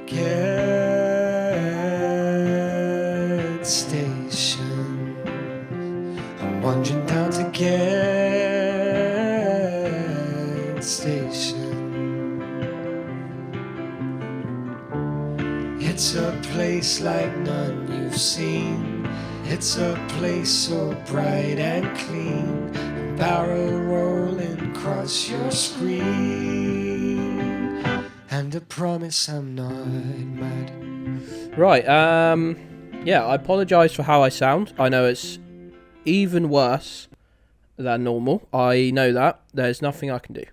O'Gedds station. I'm wandering down to O'Gedds station. It's a place like none you've seen. It's a place so bright and clean, and barrel rolling across your screen, and a promise I'm not mad. Right, yeah, I apologise for how I sound. I know it's even worse than normal. I know that. There's nothing I can do.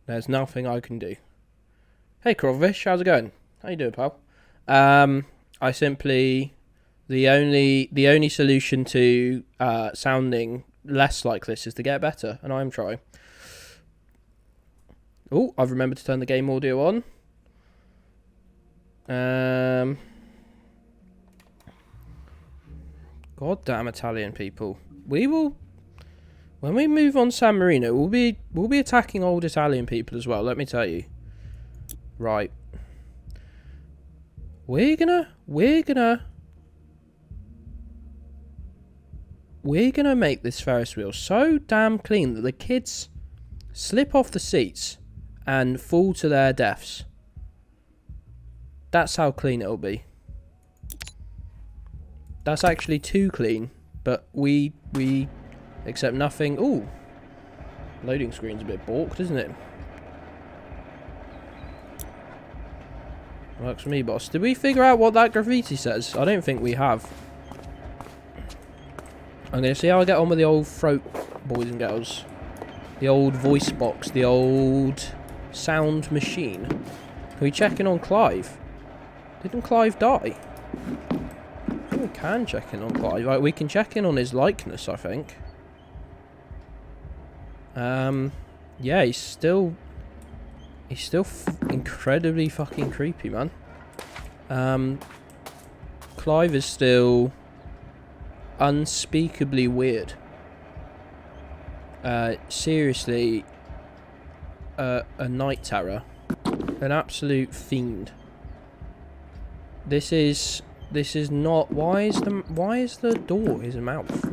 There's nothing I can do. Hey, Crawfish, how's it going? How you doing, pal? I simply... The only solution to sounding less like this is to get better, and I'm trying. Oh, I've remembered to turn the game audio on. Goddamn Italian people. We will, when we move on San Marino, we'll be attacking old Italian people as well. Let me tell you. Right. We're gonna make this Ferris wheel so damn clean that the kids slip off the seats and fall to their deaths. That's how clean it'll be. That's actually too clean, but we accept nothing. Ooh, loading screen's a bit balked, isn't it? Works for me, boss. Did we figure out what that graffiti says? I don't think we have. I'm going to see how I get on with the old throat, boys and girls. The old voice box, the old sound machine. Can we check in on Clive? Didn't Clive die? I think we can check in on Clive. Right, we can check in on his likeness, I think. Yeah, he's still incredibly fucking creepy, man. Clive is still unspeakably weird. Seriously, a night terror, an absolute fiend. This is not. Why is the door his mouth?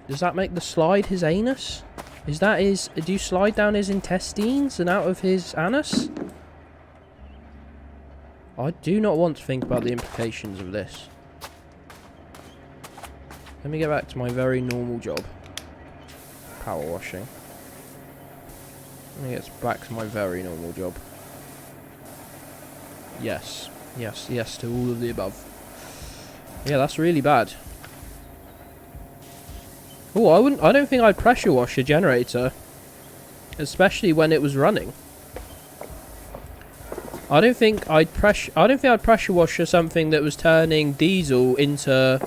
Does that make the slide his anus? Is that his? Do you slide down his intestines and out of his anus? I do not want to think about the implications of this. Let me get back to my very normal job. Power washing. Let me get back to my very normal job. Yes. Yes, yes to all of the above. Yeah, that's really bad. Oh, I don't think I'd pressure wash a generator. Especially when it was running. I don't think I'd pressure wash something that was turning diesel into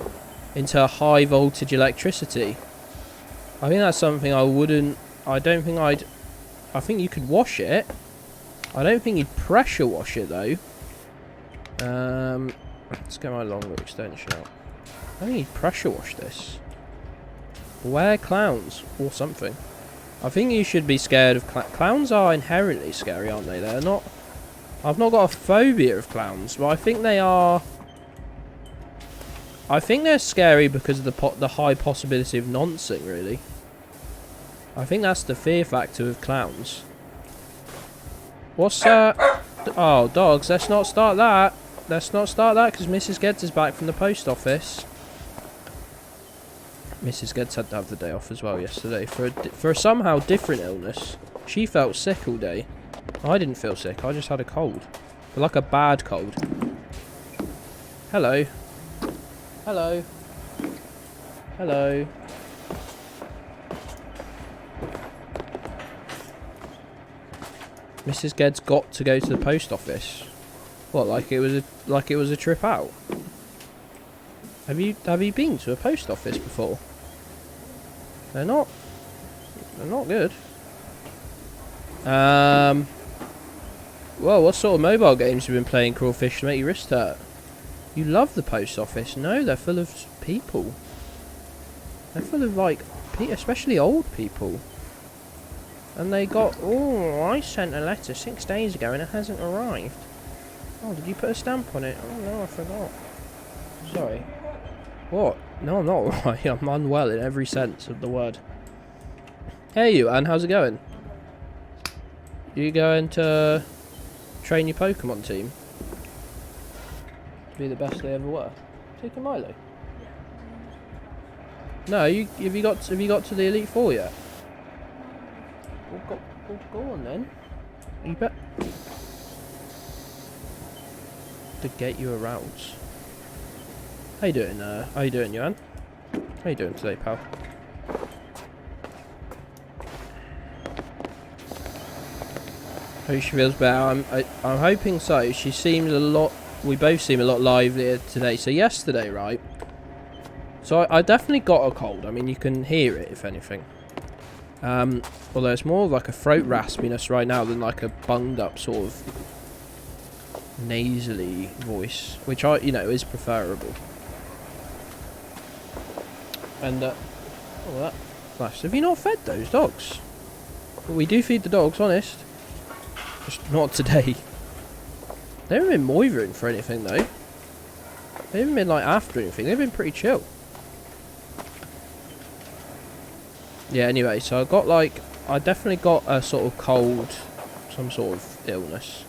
high voltage electricity. I think that's something I wouldn't. I think you could wash it. I don't think you'd pressure wash it though. Let's get my longer extension out. I think you'd pressure wash this. Wear clowns or something. I think you should be scared of clowns. Are inherently scary, aren't they? They're not. I've not got a phobia of clowns, but I think they are. I think they're scary because of the high possibility of noncing, really. I think that's the fear factor of clowns. What's oh, dogs, let's not start that. Let's not start that because Mrs. Gedds is back from the post office. Mrs. Gedds had to have the day off as well yesterday for a somehow different illness. She felt sick all day. I didn't feel sick, I just had a cold. But like a bad cold. Hello. Hello. Hello. Mrs. Gedds got to go to the post office. What, like it was a trip out? Have you been to a post office before? They're not good. Well, what sort of mobile games have you been playing, Crawfish, to make your wrist hurt? You love the post office. No, they're full of people. They're full of, like, especially old people. And they got... Oh, I sent a letter 6 days ago and it hasn't arrived. Oh, did you put a stamp on it? Oh, no, I forgot. Sorry. What? No, I'm not alright. I'm unwell in every sense of the word. Hey, you, Anne, how's it going? You going to train your Pokemon team? To be the best they ever were? Take a Milo. No, have you got to the Elite Four yet? Well, go on then. You bet. To get you around. How you doing, Johan? How you doing today, pal? Hope she feels better. I'm hoping so. She seems a lot. We both seem a lot livelier today. So yesterday, right? So I definitely got a cold. I mean, you can hear it if anything. Although it's more of like a throat raspiness right now than like a bunged up sort of nasally voice, which is preferable. And oh, that flashed. Have you not fed those dogs? Well, we do feed the dogs, honest. Just not today. They haven't been moivering for anything though. They haven't been like after anything. They've been pretty chill. Yeah, anyway, so I definitely got a sort of cold, some sort of illness.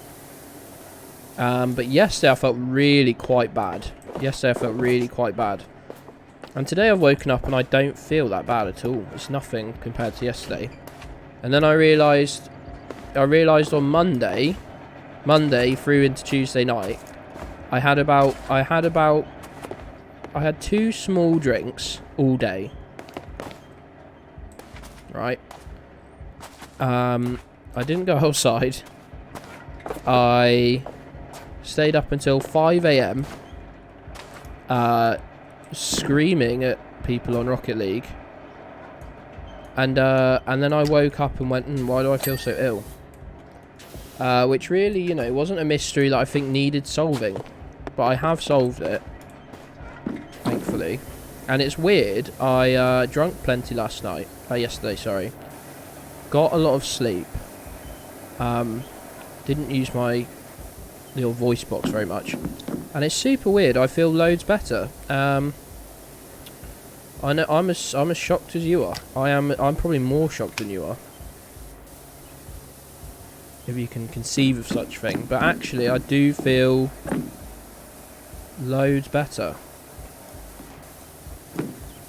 But yesterday I felt really quite bad. And today I've woken up and I don't feel that bad at all. It's nothing compared to yesterday. And then I realised on Monday through into Tuesday night, I had 2 small drinks all day. Right. I didn't go outside. I stayed up until 5 AM screaming at people on Rocket League. And then I woke up and went, why do I feel so ill? Which really, wasn't a mystery that I think needed solving. But I have solved it. Thankfully. And it's weird, I drank plenty yesterday, sorry. Got a lot of sleep. Didn't use my little voice box very much. And it's super weird, I feel loads better. I know I'm as shocked as you are. I'm probably more shocked than you are. If you can conceive of such thing. But actually I do feel loads better.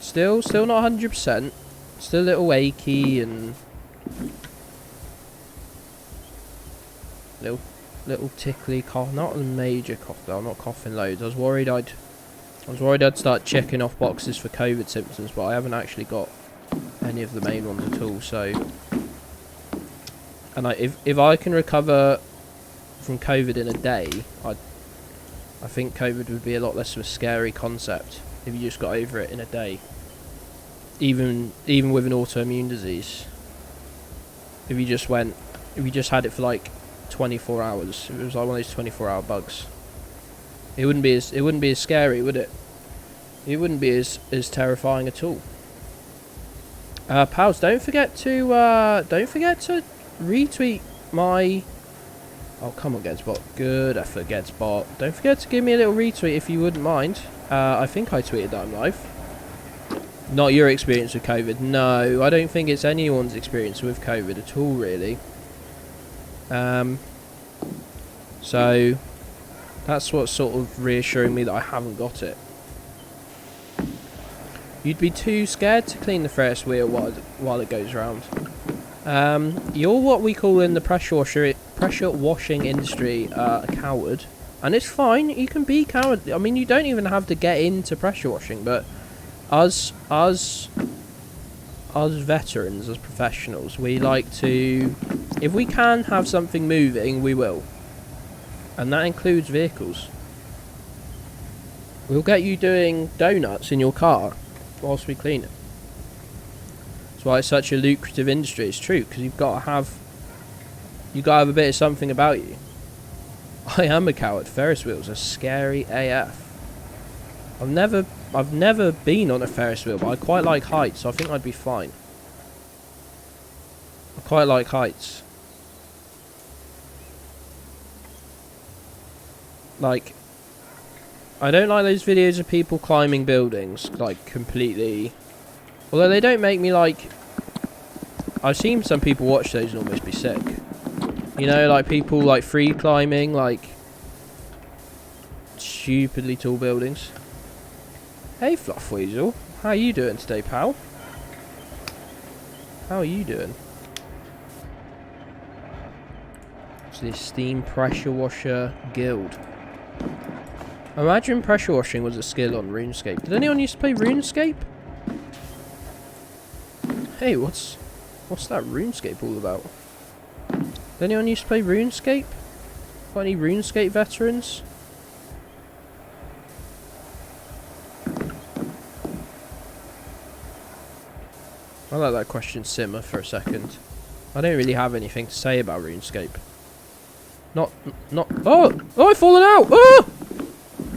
Still not 100%. Still a little achy and little tickly cough. Not a major cough though. I'm not coughing loads. I was worried I'd start checking off boxes for COVID symptoms, but I haven't actually got any of the main ones at all. So, and if I can recover from COVID in a day, I think COVID would be a lot less of a scary concept if you just got over it in a day. Even with an autoimmune disease, if you just had it for like 24 hours, it was like one of those 24-hour bugs. It wouldn't be as scary, would it? It wouldn't be as terrifying at all. Pals, don't forget to retweet my. Oh, come on, Geddsbot. Good effort, Geddsbot. Don't forget to give me a little retweet if you wouldn't mind. I think I tweeted that I'm live. Not your experience with COVID. No, I don't think it's anyone's experience with COVID at all, really. So that's what's sort of reassuring me that I haven't got it. You'd be too scared to clean the Ferris wheel while it goes round. You're what we call in the pressure washing industry a coward, and it's fine. You can be coward. I mean, you don't even have to get into pressure washing, but us veterans, as professionals, we like to, if we can have something moving, we will, and that includes vehicles. We'll get you doing donuts in your car whilst we clean it. That's why it's such a lucrative industry. It's true, because you've got to have a bit of something about you. I am a coward. Ferris wheels are scary AF. I've never been on a Ferris wheel, but I quite like heights, so I think I'd be fine. I quite like heights. Like, I don't like those videos of people climbing buildings, like, completely. Although they don't make me, like... I've seen some people watch those and almost be sick. You know, like, people, like, free climbing, like, stupidly tall buildings. Hey, Fluffweasel. How are you doing today, pal? How are you doing? It's the Steam Pressure Washer Guild. Imagine pressure washing was a skill on RuneScape. Did anyone used to play RuneScape? Hey, what's that RuneScape all about? Did anyone used to play RuneScape? Got any RuneScape veterans? I'll let that question simmer for a second. I don't really have anything to say about RuneScape. Oh! Oh, I've fallen out! Oh!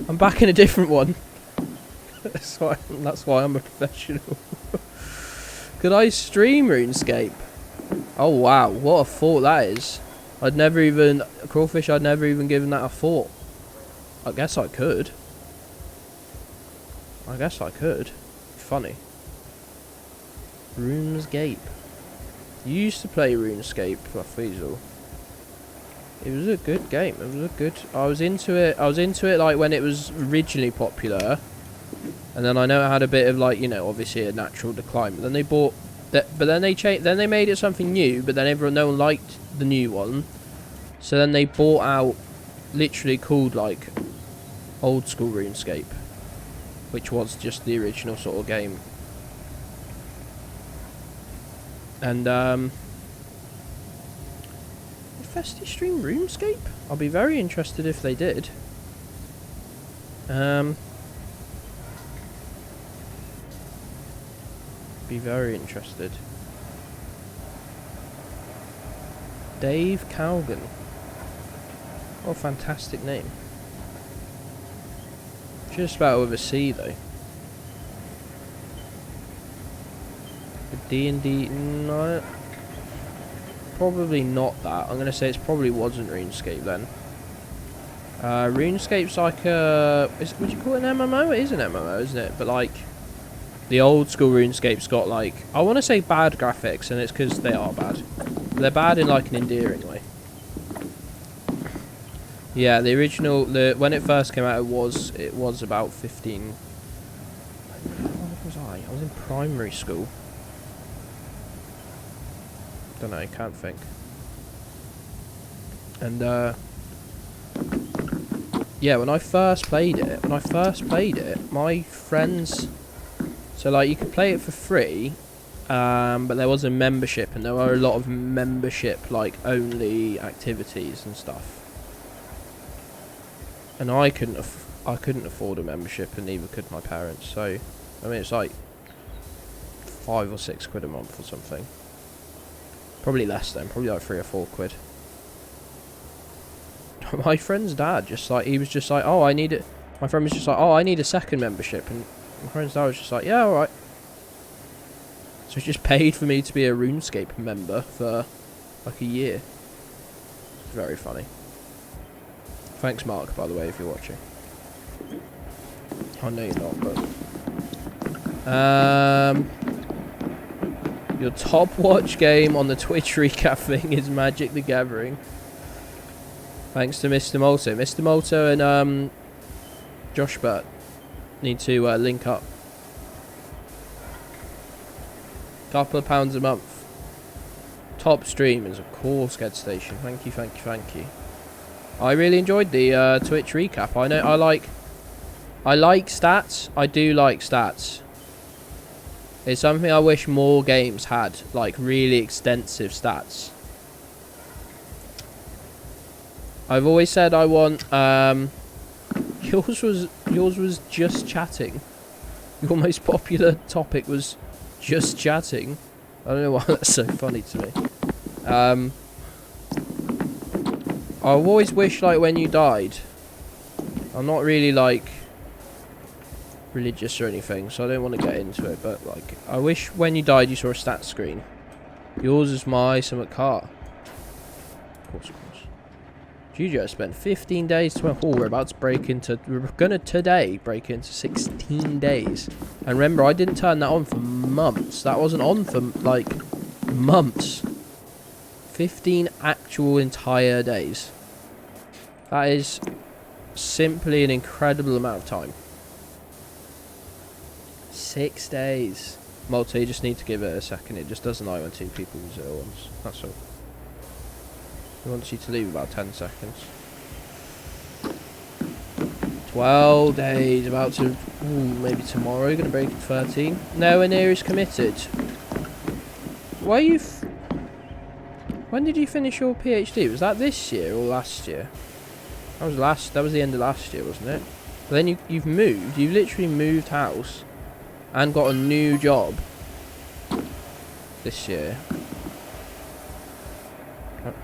I'm back in a different one. That's why I'm a professional. Could I stream RuneScape? Oh wow, what a thought that is. Crawfish, I'd never even given that a thought. I guess I could. Funny. RuneScape. You used to play RuneScape, Fluffweasel. It was a good game. I was into it like when it was originally popular, and then I know it had a bit of like, you know, obviously a natural decline. But then they bought that. But then they changed. Then they made it something new. But then no one liked the new one, so then they bought out, literally called like, old school RuneScape, which was just the original sort of game. And Festy stream RuneScape? I'll be very interested if they did. Be very interested. Dave Cowgan. What a fantastic name. Just about with a C though. The D&D, no. Probably not that. I'm gonna say it probably wasn't RuneScape then. RuneScape's like would you call it an MMO? It is an MMO, isn't it? But like, the old school RuneScape's got like, I want to say bad graphics, and it's because they are bad. They're bad in like an endearing way. Yeah, the original, when it first came out, it was about 15. How old was I? I was in primary school. Don't know, can't think. And yeah, when I first played it, my friends, so like you could play it for free, but there was a membership, and there were a lot of membership like only activities and stuff. And I couldn't afford a membership, and neither could my parents. So I mean, it's like £5 or £6 a month or something. Probably less then, probably like £3 or £4. My friend's dad he was just like, oh, I need it. My friend was just like, oh, I need a second membership, and my friend's dad was just like, yeah, alright. So he just paid for me to be a RuneScape member for like a year. Very funny. Thanks, Mark, by the way, if you're watching. I know you're not, but your top watch game on the Twitch recap thing is Magic the Gathering. Thanks to Mr. Molto. Mr. Molto and Josh Burt need to link up. Couple of pounds a month. Top stream is of course Geddli Station. Thank you, thank you, thank you. I really enjoyed the Twitch recap. I know I like stats. I do like stats. It's something I wish more games had, like really extensive stats. I've always said I want yours was just chatting. Your most popular topic was just chatting. I don't know why that's so funny to me. I've always wished like when you died. I'm not really like religious or anything, so I don't want to get into it, but like I wish when you died you saw a stat screen. Yours is my summit car. Of course. Juju spent 15 days to... Oh, we're about to break into... We're going to today break into 16 days. And remember, I didn't turn that on for months. That wasn't on for, like, months. 15 actual entire days. That is simply an incredible amount of time. 6 days. Malta, you just need to give it a second. It just doesn't like when two people use it at once. That's all. It wants you to leave about 10 seconds. 12 days. About to... Ooh, maybe tomorrow. Going to break it 13. Nowhere near is committed. Why are you... When did you finish your PhD? Was that this year or last year? That was the end of last year, wasn't it? But then you've moved. You've literally moved house and got a new job this year.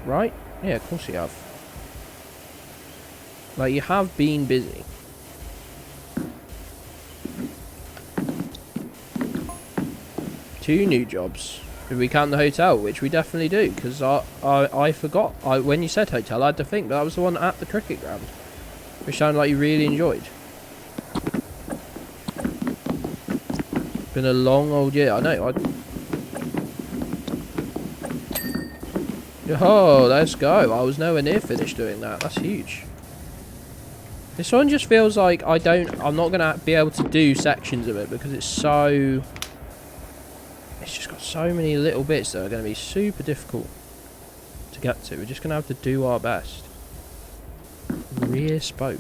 Right? Yeah, of course you have. Like, you have been busy. Two new jobs. If we count the hotel, which we definitely do, because I forgot. When you said hotel, I had to think, but that was the one at the cricket ground, which sounded like you really enjoyed. Been a long old year, I know. Oh, let's go. I was nowhere near finished doing that. That's huge. This one just feels like I'm not going to be able to do sections of it because it's so... It's just got so many little bits that are going to be super difficult to get to. We're just going to have to do our best. Rear spoke.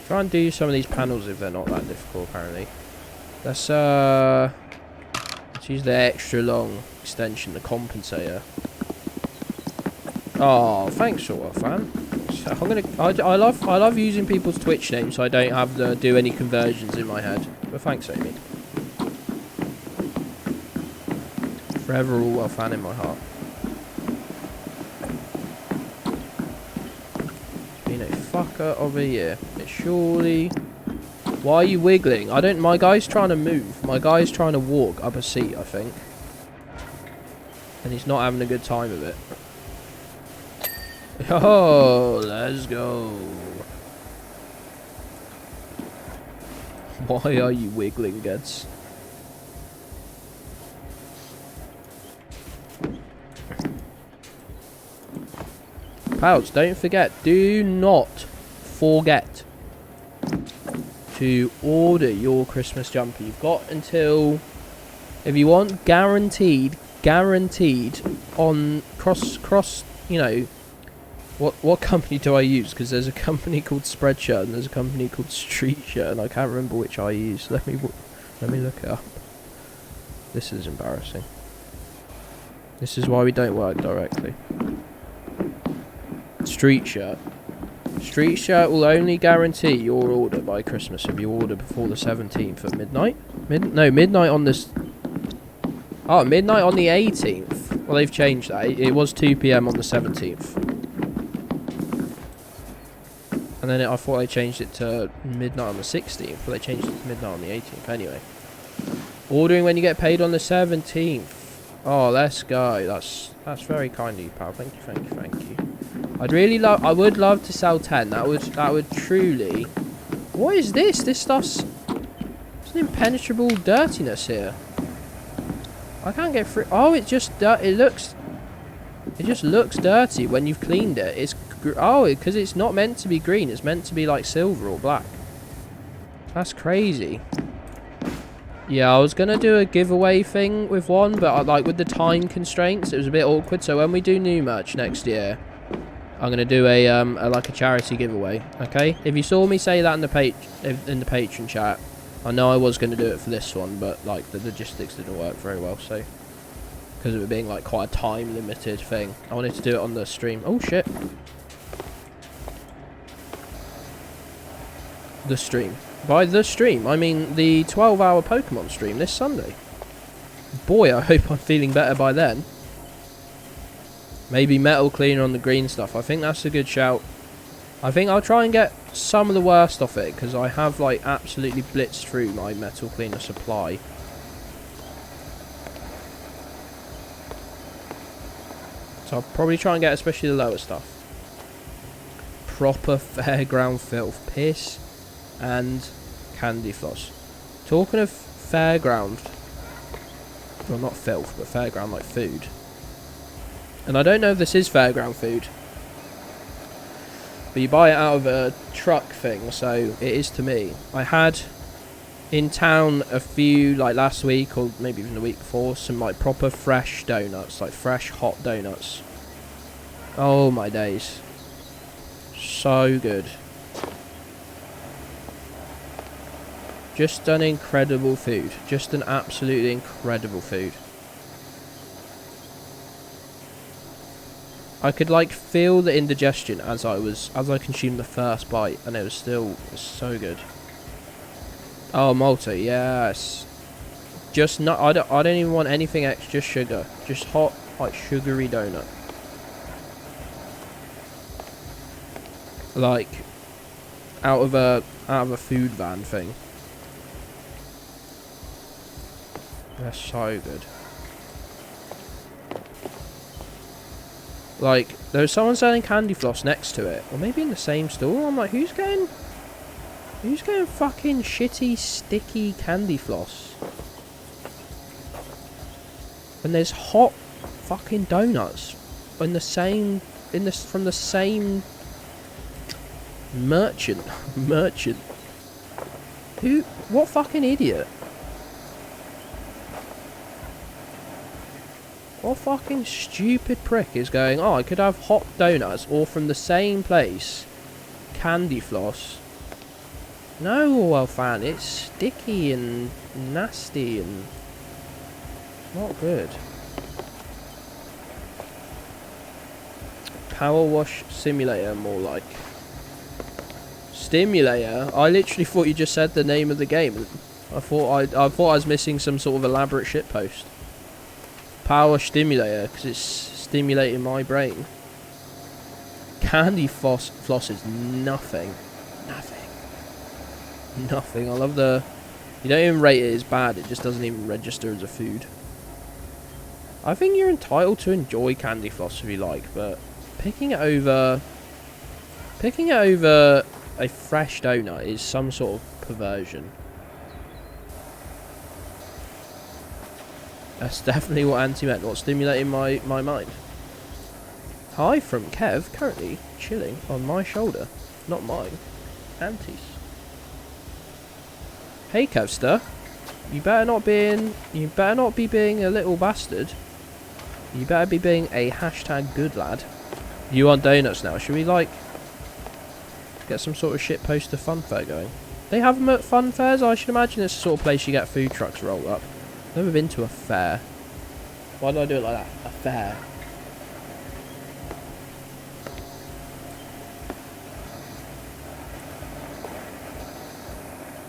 Try and do some of these panels if they're not that difficult, apparently. Let's use the extra long extension, the compensator. Oh, thanks, sort of fan. So I love using people's Twitch names so I don't have to do any conversions in my head. But thanks, Amy. Forever all well fan in my heart. Been a fucker of a year. It surely... Why are you wiggling? My guy's trying to move. My guy's trying to walk up a seat, I think. And he's not having a good time of it. Oh, let's go. Why are you wiggling, Gedds? Pals, don't forget. Do not forget to order your Christmas jumper. You've got until, if you want guaranteed on cross, you know, what company do I use? Because there's a company called Spreadshirt and there's a company called Street Shirt and I can't remember which I use. Let me look it up. This is embarrassing. This is why we don't work directly. Street Shirt. Street Shirt will only guarantee your order by Christmas if you order before the 17th at midnight. Midnight on this... Oh, midnight on the 18th. Well, they've changed that. It was 2 PM on the 17th. And then I thought they changed it to midnight on the 16th, but they changed it to midnight on the 18th anyway. Ordering when you get paid on the 17th. Oh, let's go. That's very kind of you, pal. Thank you. I would love to sell 10. That would truly... What is this? This stuff's... There's an impenetrable dirtiness here. I can't get through... Oh, it just looks dirty when you've cleaned it. It's... Oh, because it's not meant to be green. It's meant to be like silver or black. That's crazy. Yeah, I was going to do a giveaway thing with one, but like with the time constraints, it was a bit awkward. So when we do new merch next year, I'm going to do like a charity giveaway, okay? If you saw me say that in the Patreon chat, I know I was going to do it for this one, but like the logistics didn't work very well, so because of it being like quite a time limited thing, I wanted to do it on the stream. Oh shit. The stream. By the stream, I mean the 12-hour Pokemon stream this Sunday. Boy, I hope I'm feeling better by then. Maybe metal cleaner on the green stuff. I think that's a good shout. I think I'll try and get some of the worst of it, because I have like absolutely blitzed through my metal cleaner supply. So I'll probably try and get especially the lower stuff. Proper fairground filth. Piss and candy floss. Talking of fairground, well, not filth, but fairground like food. And I don't know if this is fairground food, but you buy it out of a truck thing, so it is to me. I had in town a few, like last week or maybe even the week before, some like proper fresh donuts, like fresh hot donuts. Oh my days. So good. Just an incredible food. Just an absolutely incredible food. I could like feel the indigestion as I consumed the first bite, and it was so good. Oh, Malta, yes. Just not. I don't even want anything extra sugar. Just hot, like sugary donut. Like out of a food van thing. They're so good. Like, there was someone selling candy floss next to it, or maybe in the same store. I'm like, who's getting fucking shitty, sticky candy floss? And there's hot fucking donuts from the same merchant. What fucking idiot? What fucking stupid prick is going, oh, I could have hot donuts, or from the same place, candy floss. No, well, fan, it's sticky and nasty and not good. PowerWash simulator, more like. Stimulator? I literally thought you just said the name of the game. I thought I was missing some sort of elaborate shitpost. Power stimulator, because it's stimulating my brain. Candy floss is nothing. Nothing. I love the... You don't even rate it as bad, it just doesn't even register as a food. I think you're entitled to enjoy candy floss if you like, but picking it over a fresh donut is some sort of perversion. That's definitely what Auntie meant, what's stimulating my mind. Hi from Kev, currently chilling on my shoulder. Not mine. Auntie's. Hey Kevster. You better not be being a little bastard. You better be being a hashtag good lad. You want donuts now? Should we like get some sort of shit poster fun fair going? They have them at fun fairs? I should imagine it's the sort of place you get food trucks roll up. Never been to a fair. Why do I do it like that? A fair.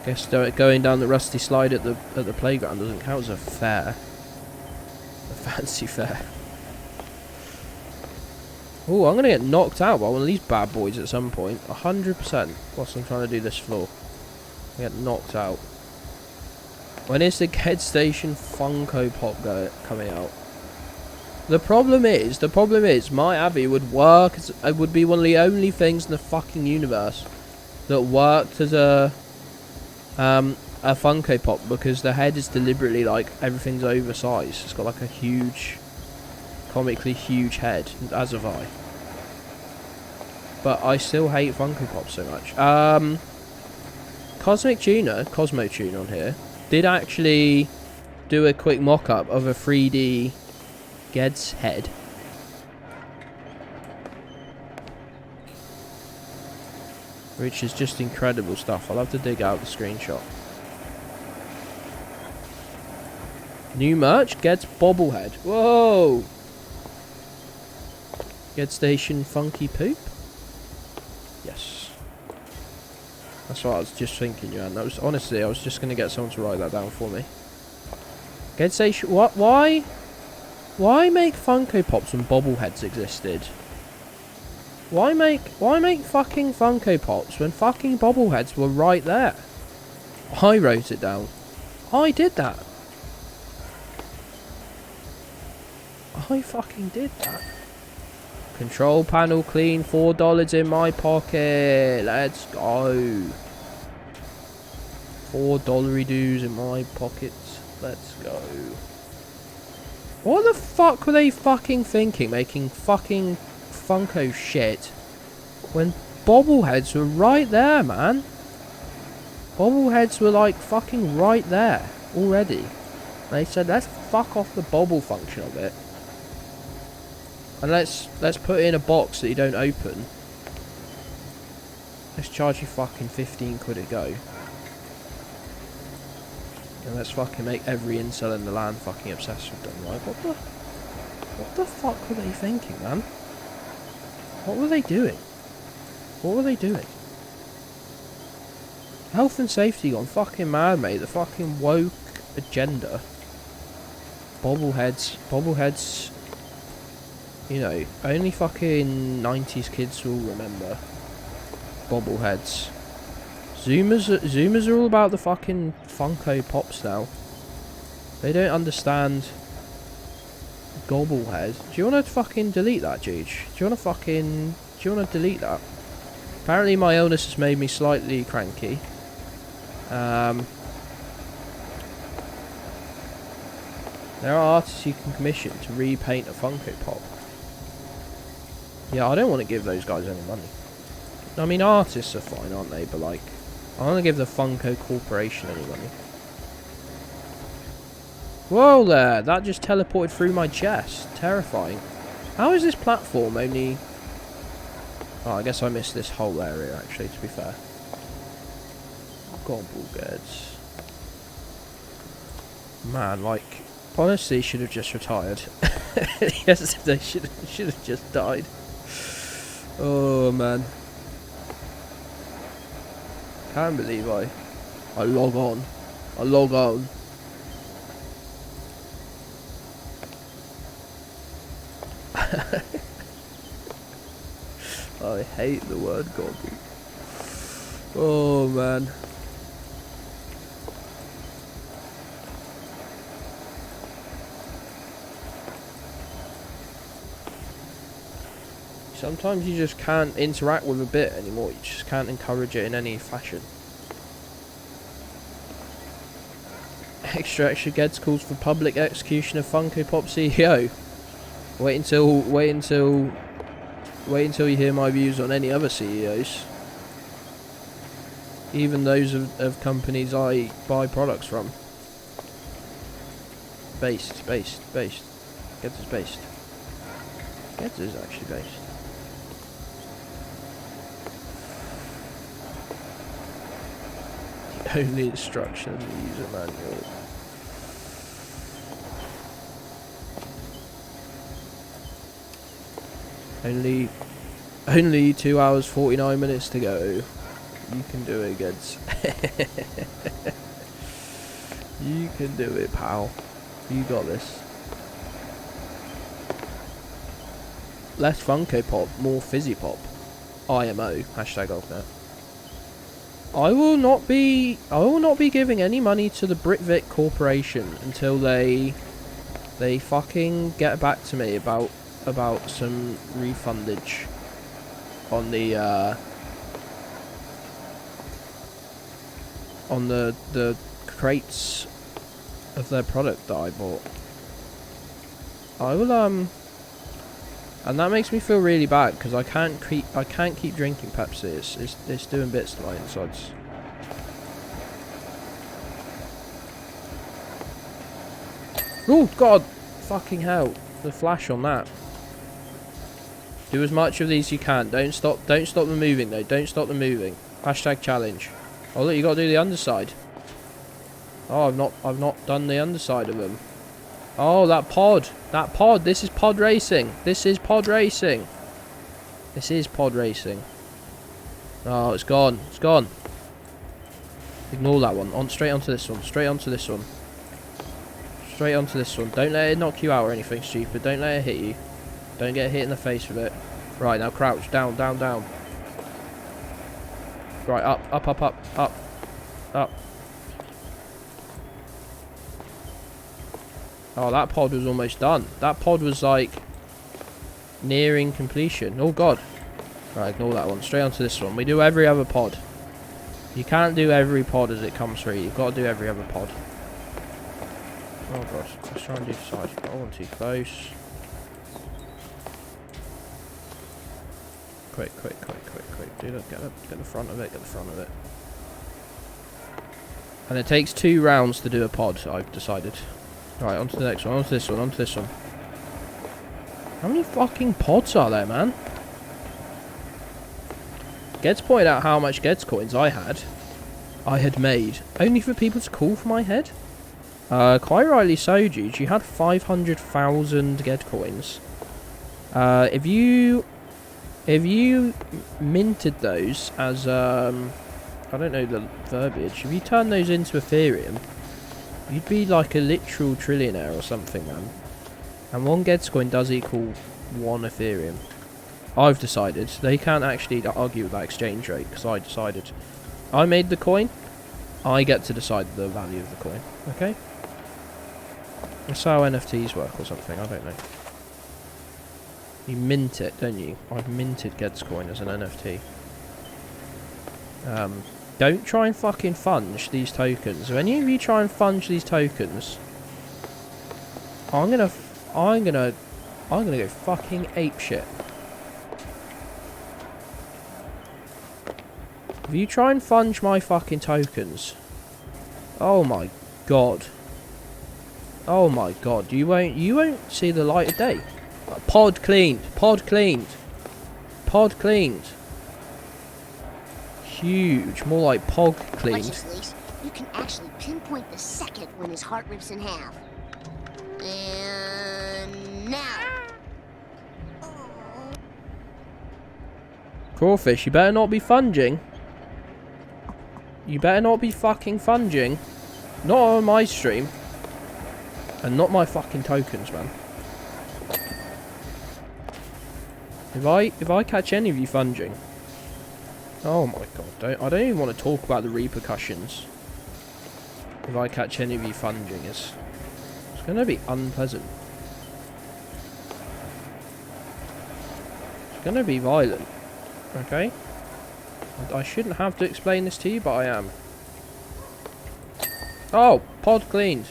Guess going down the rusty slide at the playground doesn't count as a fair. A fancy fair. Oh, I'm gonna get knocked out by one of these bad boys at some point. 100%. Whilst I'm trying to do this floor. I get knocked out. When is the Geddli Station Funko Pop coming out? The problem is, my Abby would work. It would be one of the only things in the fucking universe that worked as a Funko Pop, because the head is deliberately like everything's oversized. It's got like a huge, comically huge head, as have I. But I still hate Funko Pop so much. Cosmo Tuner on here, did actually do a quick mock-up of a 3D Ged's head. Which is just incredible stuff. I'll have to dig out the screenshot. New merch, Ged's bobblehead. Whoa! Geddli Station Funky Poop? Yes. That's what I was just thinking, Joanne. That was, honestly, I was just going to get someone to write that down for me. Geddli Station... What? Why make Funko Pops when bobbleheads existed? Why make fucking Funko Pops when fucking bobbleheads were right there? I wrote it down. I did that. I fucking did that. Control panel clean, $4 in my pocket. Let's go. $4 dues in my pockets. Let's go. What the fuck were they fucking thinking, making fucking Funko shit when bobbleheads were right there, man? Bobbleheads were like fucking right there already. They said, let's fuck off the bobble function of it. And let's put it in a box that you don't open. Let's charge you fucking 15 quid a go. And let's fucking make every incel in the land fucking obsessed with them. Like, what the fuck were they thinking, man? What were they doing? What were they doing? Health and safety gone fucking mad, mate. The fucking woke agenda. Bobbleheads. You know, only fucking 90s kids will remember bobbleheads. Zoomers are all about the fucking Funko Pops now. They don't understand Gobblehead. Do you want to fucking delete that, Juge? Do you want to delete that? Apparently my illness has made me slightly cranky. There are artists you can commission to repaint a Funko Pop. Yeah, I don't want to give those guys any money. I mean, artists are fine, aren't they? But like, I want to give the Funko Corporation any money. Whoa there, that just teleported through my chest. Terrifying. How is this platform only... Oh, I guess I missed this whole area actually, to be fair. Gobblegeds. Man, like, honestly, should have just retired. Yes, they should have just died. Oh man. Can't believe I log on. I log on. I hate the word gobble. Oh man. Sometimes you just can't interact with a bit anymore. You just can't encourage it in any fashion. Extra Gedds calls for public execution of Funko Pop CEO. Wait until you hear my views on any other CEOs. Even those of companies I buy products from. Based. Gedds is based. Gedds is actually based. The only instruction in the user manual. Only 2 hours 49 minutes to go. You can do it, Gedds. You can do it, pal. You got this. Less Funko Pop, more Fizzy Pop. IMO. Hashtag Altnet. I will not be giving any money to the Britvik Corporation until they fucking get back to me about some refundage on the crates of their product that I bought. I will and that makes me feel really bad because I can't keep drinking Pepsi. It's doing bits to my insides. Oh God, fucking hell! The flash on that. Do as much of these you can. Don't stop them moving though. Don't stop them moving. Hashtag challenge. Oh look, you gotta do the underside. Oh, I've not done the underside of them. Oh, that pod. This is pod racing. This is pod racing. Oh, it's gone. Ignore that one. Straight onto this one. Don't let it knock you out or anything stupid. Don't let it hit you. Don't get hit in the face with it. Right, now crouch. Down, down, down. Right, up, up, up, up, up, up. Oh, that pod was almost done. That pod was like nearing completion. Oh god. Right, ignore that one. Straight onto this one. We do every other pod. You can't do every pod as it comes through. You've got to do every other pod. Oh god. Let's try and do the sides. I want too close. Quick, quick, quick, quick, quick. Do that. Get the front of it. Get the front of it. And it takes 2 rounds to do a pod, I've decided. Right, onto the next one. Onto this one. Onto this one. How many fucking pods are there, man? Gedds pointed out how much Gedds coins I had made, only for people to call for my head. Quite rightly so, dude. You had 500,000 Gedd coins. If you minted those as I don't know the verbiage. If you turn those into Ethereum, you'd be like a literal trillionaire or something, man. And 1 Gedds coin does equal 1 Ethereum. I've decided. They can't actually argue with that exchange rate, because I decided. I made the coin. I get to decide the value of the coin. Okay? That's how NFTs work or something. I don't know. You mint it, don't you? I've minted Gedds coin as an NFT. Don't try and fucking funge these tokens. If any of you try and funge these tokens, I'm gonna go fucking apeshit. If you try and funge my fucking tokens, oh my god. Oh my god, you won't see the light of day. Pod cleaned, pod cleaned, pod cleaned. Huge, more like pog cleaned. You can actually pinpoint the second when his heart rips in half. And now. Crawfish, you better not be funging. You better not be fucking funging. Not on my stream. And not my fucking tokens, man. If I catch any of you funging. Oh my god, I don't even want to talk about the repercussions. If I catch any of you funging, it's gonna be unpleasant. It's gonna be violent. Okay? I shouldn't have to explain this to you, but I am. Oh, pod cleaned.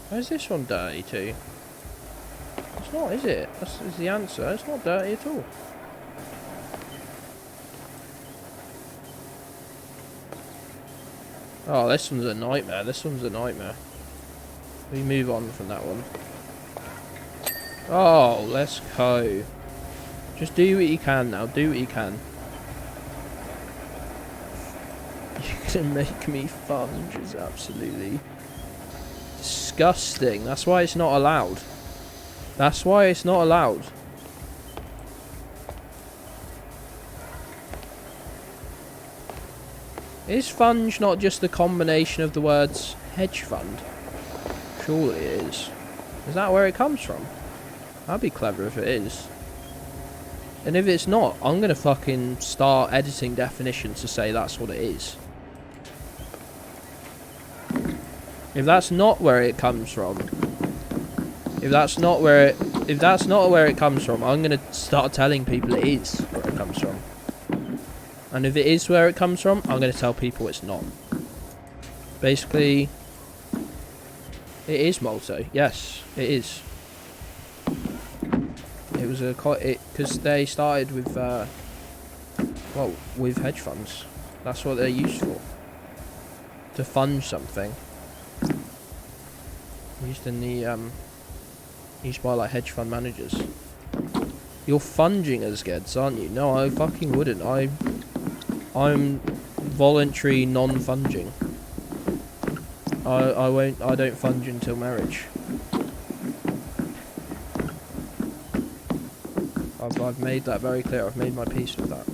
Where's this one dirty too? It's not, is it? That's the answer. It's not dirty at all. Oh, this one's a nightmare. This one's a nightmare. We move on from that one. Oh, let's go. Just do what you can now. Do what you can. You're gonna make me funge. It's absolutely disgusting. That's why it's not allowed. That's why it's not allowed. Is funge not just the combination of the words hedge fund? Surely it is. Is that where it comes from? That'd be clever if it is. And if it's not, I'm gonna fucking start editing definitions to say that's what it is. If that's not where it comes from, if that's not where it comes from, I'm gonna start telling people it is where it comes from. And if it is where it comes from, I'm gonna tell people it's not. Basically, it is Malta. Yes, it is. It was because they started with well, with hedge funds. That's what they're used for. To fund something. Used in the used by like hedge fund managers. You're funging as Gedds, aren't you? No, I fucking wouldn't. I'm voluntary non-funging. I don't funge until marriage. I've made that very clear. I've made my peace with that.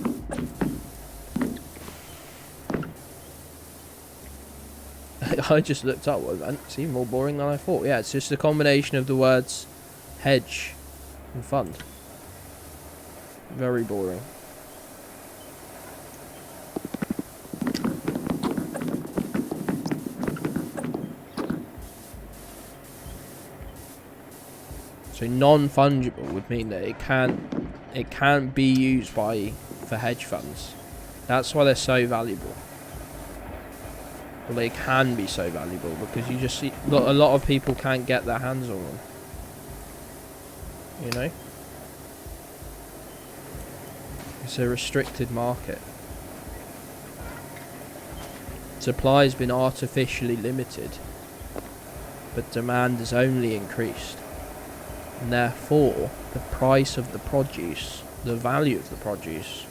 I just looked up what it meant. It's even more boring than I thought. Yeah, it's just a combination of the words hedge and fund. Very boring. So non-fungible would mean that it can't be used for hedge funds. That's why they're so valuable. Well, they can be so valuable because you just see a lot of people can't get their hands on them. You know? It's a restricted market. Supply has been artificially limited, but demand has only increased. And therefore, the price of the produce, the value of the produce,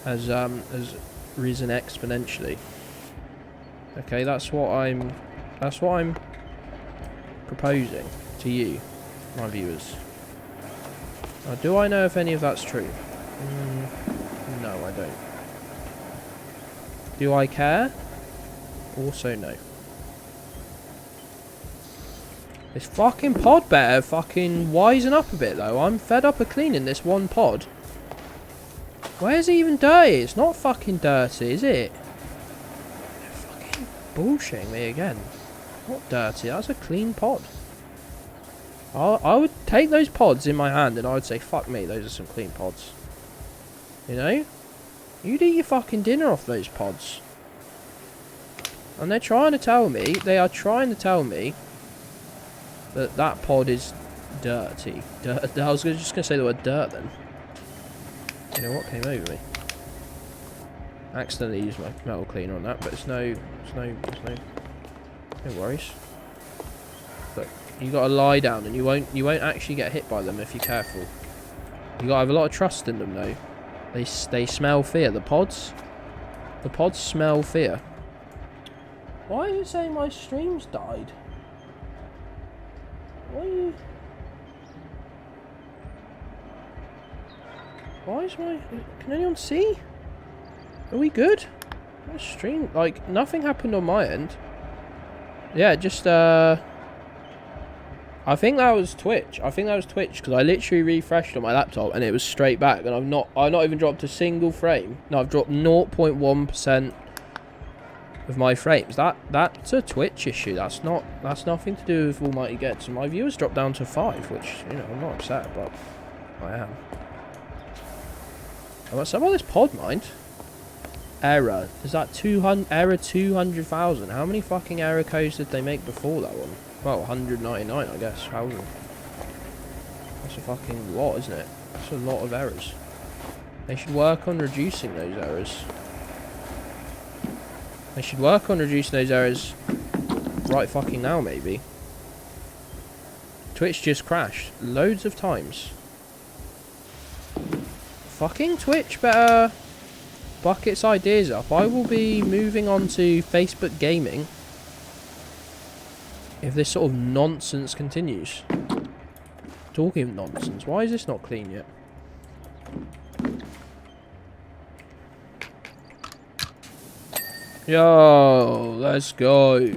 has risen exponentially. Okay, that's what I'm proposing to you, my viewers. Now, do I know if any of that's true? No, I don't. Do I care? Also, no. This fucking pod better fucking wisen up a bit, though. I'm fed up of cleaning this one pod. Why is it even dirty? It's not fucking dirty, is it? They're fucking bullshitting me again. Not dirty, that's a clean pod. I would take those pods in my hand and I would say, fuck me, those are some clean pods. You know? You'd eat your fucking dinner off those pods. And they are trying to tell me that that pod is dirty. I was just going to say the word dirt then. You know what came over me? I accidentally used my metal cleaner on that, but it's no worries. Look, you gotta lie down, and you won't actually get hit by them if you're careful. You gotta have a lot of trust in them though. They smell fear. The pods smell fear. Why is it saying my stream's died? Why is my... Can anyone see? Are we good? My stream... Like, nothing happened on my end. Yeah, just, I think that was Twitch. Because I literally refreshed on my laptop and it was straight back. And I've not even dropped a single frame. No, I've dropped 0.1% of my frames. That's a Twitch issue. That's nothing to do with Almighty Geddz. My viewers dropped down to 5, which, you know, I'm not upset, but I am. What's up with this pod, mind? Error. Is that 200? Error 200,000. How many fucking error codes did they make before that one? Well, 199, I guess. 1,000. That's a fucking lot, isn't it? That's a lot of errors. They should work on reducing those errors. They should work on reducing those errors right fucking now, maybe. Twitch just crashed loads of times. Fucking Twitch better buck its ideas up. I will be moving on to Facebook gaming if this sort of nonsense continues. Talking of nonsense, why is this not clean yet? Yo, let's go.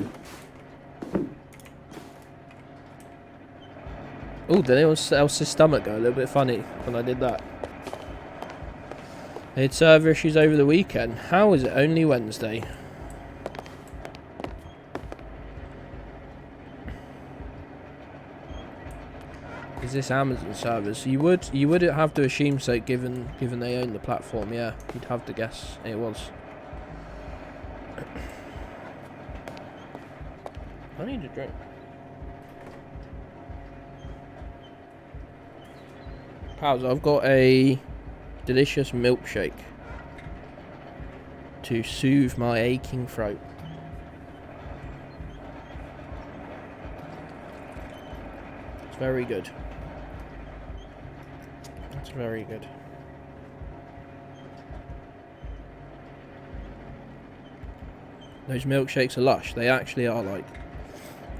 Oh, did anyone else's stomach go a little bit funny when I did that? Had server issues over the weekend. How is it only Wednesday? Is this Amazon servers? You would have to assume so, given they own the platform. Yeah, you'd have to guess it was. I need a drink. Pals, I've got a delicious milkshake to soothe my aching throat. It's very good. It's very good. Those milkshakes are lush. They actually are like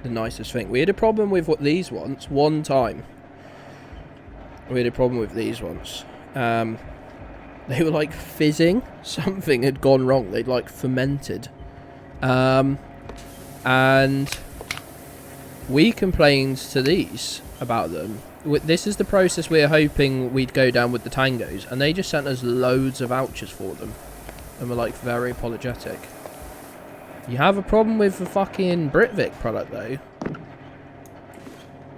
the nicest thing. We had a problem with these ones one time. We had a problem with these ones. They were like fizzing. Something had gone wrong. They'd like fermented. And we complained to these about them. This is the process we're hoping we'd go down with the tangos, and they just sent us loads of vouchers for them, and were like very apologetic. You have a problem with the fucking Britvic product though.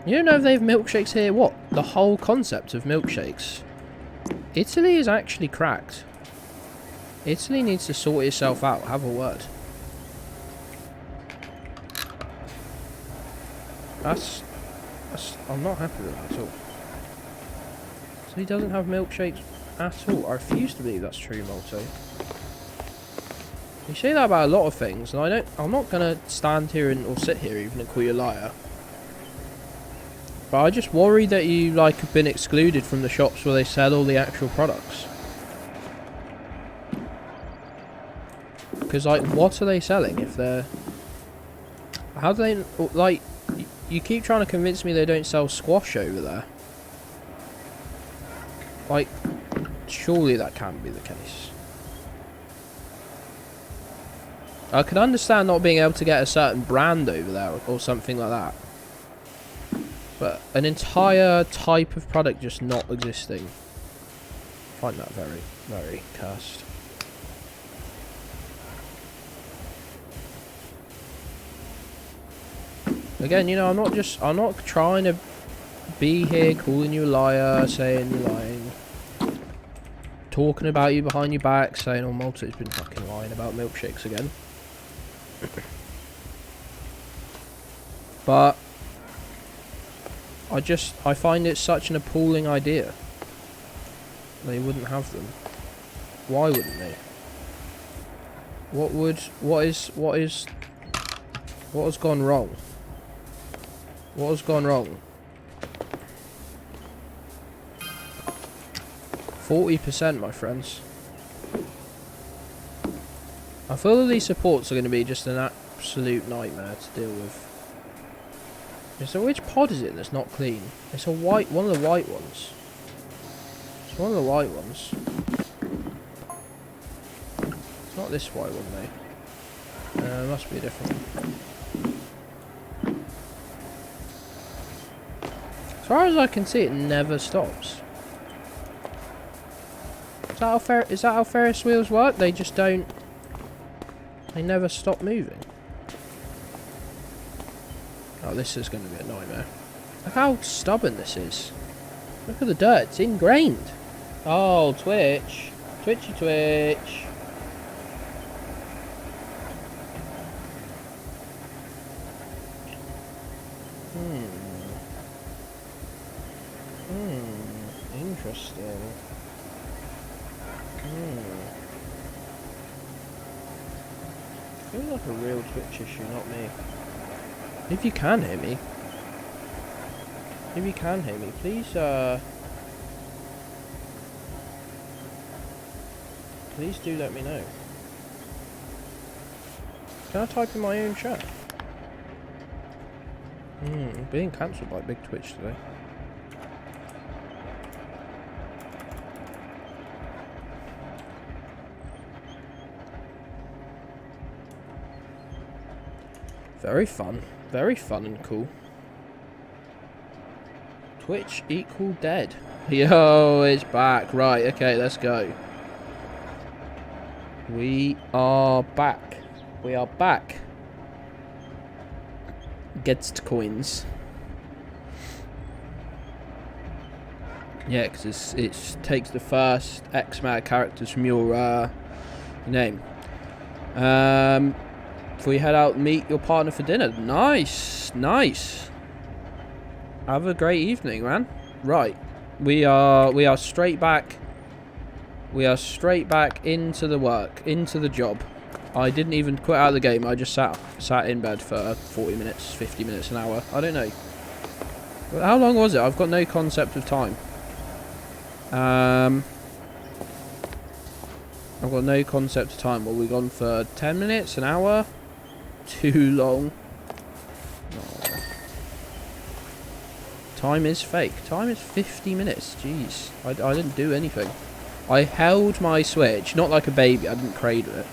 You don't know if they have milkshakes here? What? The whole concept of milkshakes. Italy is actually cracked. Italy needs to sort itself out. Have a word. That's I'm not happy with that at all. So he doesn't have milkshakes at all. I refuse to believe that's true, Malto. You say that about a lot of things, and I'm not gonna stand here or sit here even and call you a liar. But I just worry that you like have been excluded from the shops where they sell all the actual products. Because like, what are they selling if they're? How do they like? You keep trying to convince me they don't sell squash over there. Like, surely that can't be the case. I can understand not being able to get a certain brand over there or something like that. But an entire type of product just not existing. I find that very, very cursed. Again, you know, I'm not trying to be here calling you a liar, saying you're lying. Talking about you behind your back, saying, oh, Malta's been fucking lying about milkshakes again. But I find it such an appalling idea. They wouldn't have them. Why wouldn't they? What has gone wrong? What has gone wrong? 40%, my friends. I feel that these supports are going to be just an absolute nightmare to deal with. So which pod is it that's not clean? It's a white, one of the white ones. It's one of the white ones. It's not this white one though. It must be a different one. As far as I can see, it never stops. Is that how Ferris wheels work? They just don't. They never stop moving. Oh, this is going to be a nightmare. Look how stubborn this is. Look at the dirt. It's ingrained. Oh, Twitch. Twitchy Twitch. Interesting. Feels like a real Twitch issue, not me. If you can hear me, please, please do let me know. Can I type in my own chat? Being cancelled by Big Twitch today. Very fun and cool. Twitch equal dead. Yo, it's back. Right, okay, let's go. We are back. We are back. Gets coins. Yeah, because it takes the first X amount of characters from your name. Before you head out, meet your partner for dinner. Nice, nice. Have a great evening, man. Right, we are straight back. We are straight back into the work, into the job. I didn't even quit out of the game. I just sat in bed for 40 minutes, 50 minutes, an hour. I don't know. How long was it? I've got no concept of time. I've got no concept of time. Well, we gone for 10 minutes, an hour? Too long. Oh. Time is fake. Time is 50 minutes. Jeez. I didn't do anything. I held my Switch, not like a baby. I didn't cradle it.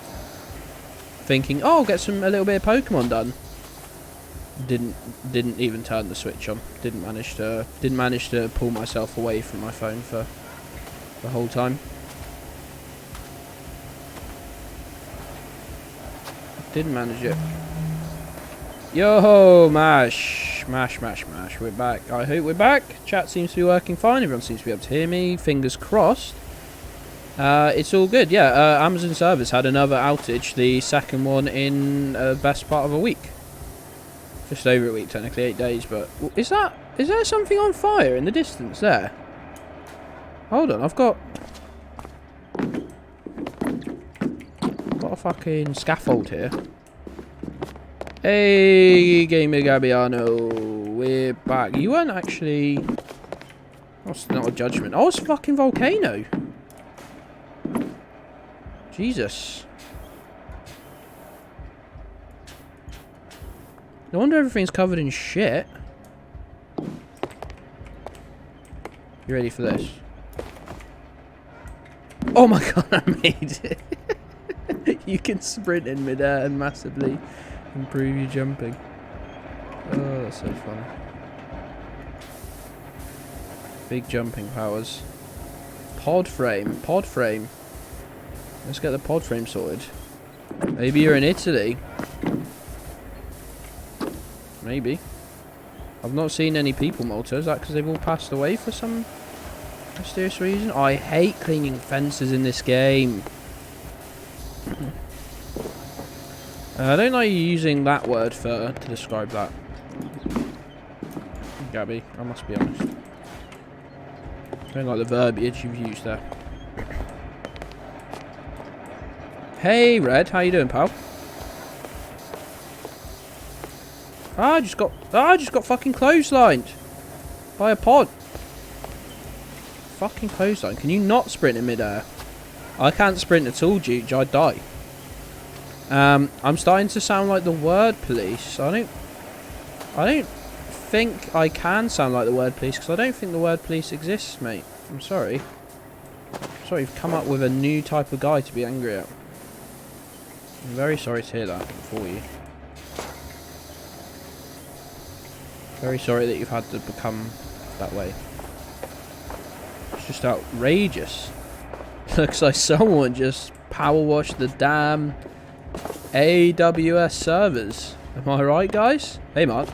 thinking, oh, get a little bit of Pokemon done. Didn't even turn the switch on. Didn't manage to pull myself away from my phone for the whole time. Didn't manage it. Yo, mash. We're back. I hope we're back. Chat seems to be working fine. Everyone seems to be able to hear me. Fingers crossed. It's all good. Yeah, Amazon servers had another outage. The second one in best part of a week. Just over a week, technically 8 days. But is there something on fire in the distance there? Hold on, I've got a fucking scaffold here. Hey, Gamer Gabbiano, we're back. You weren't actually... That's not a judgment. Oh, it's a fucking volcano. Jesus. No wonder everything's covered in shit. You ready for this? Oh my god, I made it. You can sprint in midair and massively improve your jumping. Oh, that's so funny. Big jumping powers. Pod frame. Let's get the pod frame sorted. Maybe you're in Italy. Maybe. I've not seen any people, Malta. Is that because they've all passed away for some mysterious reason? I hate cleaning fences in this game. I don't like you using that word to describe that. Gabby, I must be honest. I don't like the verbiage you've used there. Hey, Red, how you doing, pal? I just got fucking clotheslined by a pod. Fucking clothesline. Can you not sprint in midair? I can't sprint at all, Juge. I'd die. I'm starting to sound like the word police. I don't think I can sound like the word police because I don't think the word police exists, mate. I'm sorry. Sorry, you've come up with a new type of guy to be angry at. I'm very sorry to hear that for you. Very sorry that you've had to become that way. It's just outrageous. Looks like someone just power washed the damn AWS servers. Am I right, guys? Hey, Mark.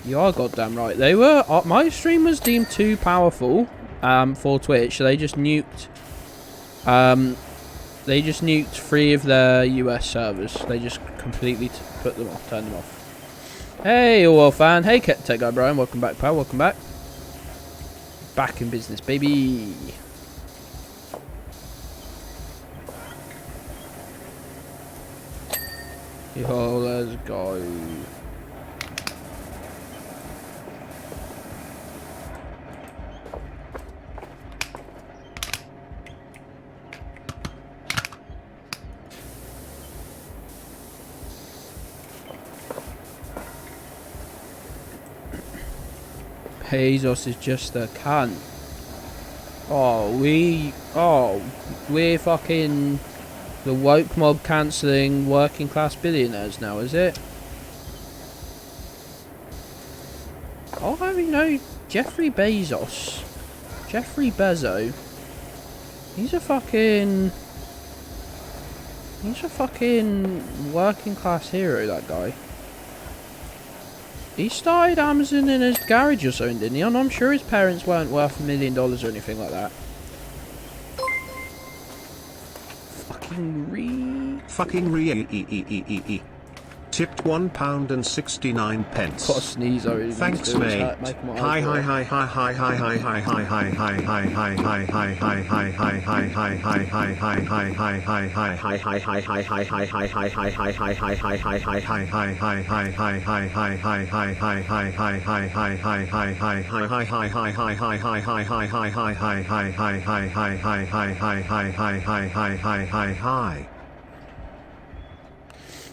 You are goddamn right. They were... my stream was deemed too powerful for Twitch, so they just nuked... they just nuked 3 of their US servers. They just completely put them off, turned them off. Hey, all fan. Hey, Tech Guy Brian. Welcome back, pal. Welcome back. Back in business, baby. Yo, let's go. Bezos is just a cunt. We're fucking the woke mob cancelling working class billionaires now, is it? Oh, I mean, no, Jeffrey Bezos, he's a fucking working class hero, that guy. He started Amazon in his garage or something, didn't he? And I'm sure his parents weren't worth $1 million or anything like that. Fucking re. Tipped £1.69. Got a sneeze, I really Thanks, mate. Hi.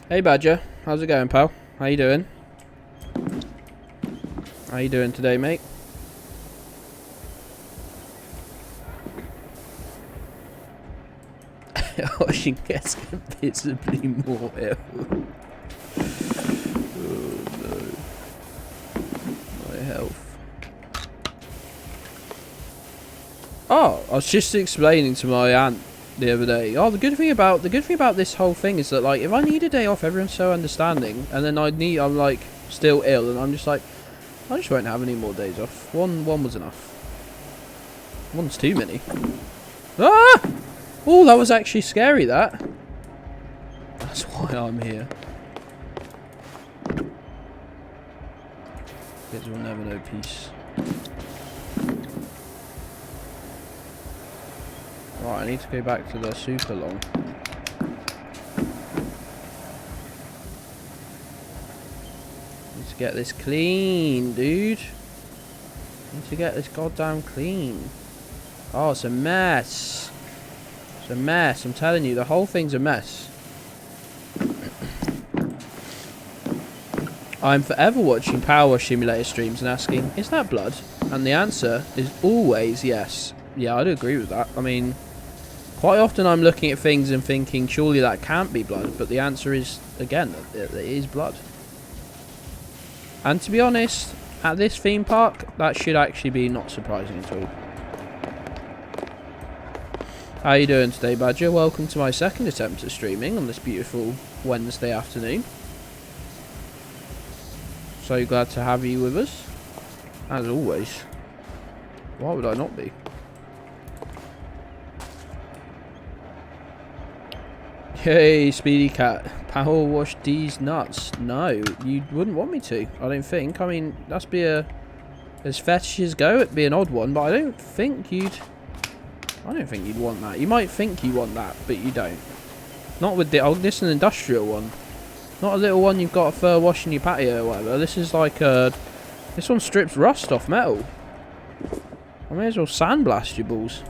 Hey Badger, how's it going, pal? How you doing? How you doing today, mate? Washing gets visibly more ill. Oh no. My health. Oh, I was just explaining to my aunt the other day. Oh, the good thing about this whole thing is that, like, if I need a day off, everyone's so understanding, and then I'm like still ill, and I'm just like, I just won't have any more days off. One was enough. One's too many. Ah! Oh, that was actually scary. That's why I'm here. Kids will never know peace. Right, I need to go back to the super long. Need to get this clean, dude. Need to get this goddamn clean. Oh, it's a mess. It's a mess. I'm telling you, the whole thing's a mess. I'm forever watching PowerWash Simulator streams and asking, is that blood? And the answer is always yes. Yeah, I'd agree with that. I mean, quite often I'm looking at things and thinking, surely that can't be blood, but the answer is, again, it is blood. And to be honest, at this theme park, that should actually be not surprising at all. How you doing today, Badger? Welcome to my second attempt at streaming on this beautiful Wednesday afternoon. So glad to have you with us, as always. Why would I not be? Hey, Speedy Cat. Power wash these nuts. No, you wouldn't want me to, I don't think. I mean, that's be a... as fetch as go, it'd be an odd one, but I don't think you'd want that. You might think you want that, but you don't. Not with the... oh, this is an industrial one. Not a little one you've got for washing your patio or whatever. This is like a... this one strips rust off metal. I may as well sandblast your balls.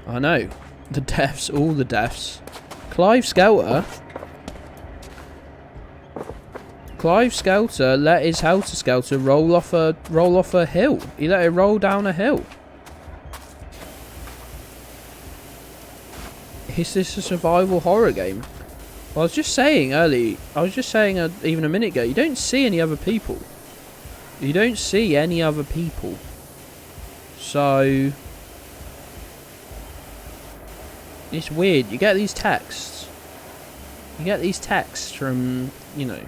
I know. The deaths, all the deaths. Clive Skelter let his Helter Skelter roll off a hill. He let it roll down a hill. Is this a survival horror game? Well, I was just saying even a minute ago, you don't see any other people. You don't see any other people. So... it's weird. You get these texts. You get these texts from, you know,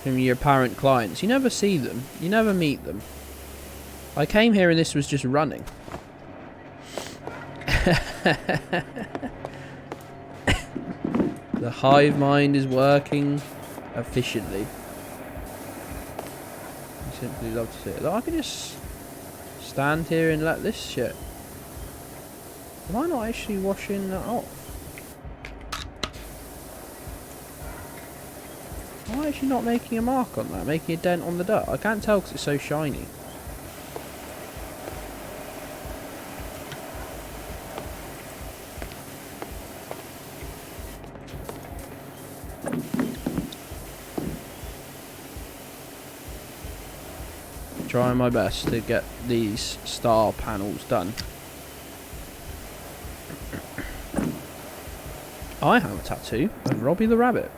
from your apparent clients. You never see them. You never meet them. I came here and this was just running. The hive mind is working efficiently. I simply love to see it. Like, I could just stand here and let this shit... am I not actually washing that off? Am I actually not making a mark on that? Making a dent on the dirt? I can't tell because it's so shiny. Trying my best to get these star panels done. I have a tattoo of Robbie the Rabbit.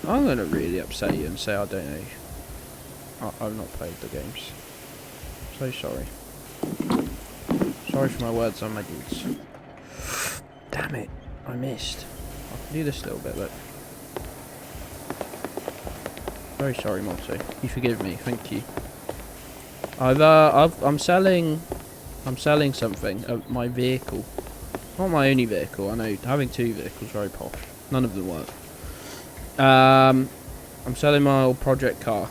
I'm going to really upset you and say I don't know. I've not played the games. So sorry. Sorry for my words and my deeds. Damn it. I missed. I can do this a little bit, look. Very sorry, Monty. You forgive me. Thank you. I'm selling something. My vehicle. Not my only vehicle. I know having two vehicles is very posh. None of them work. I'm selling my old project car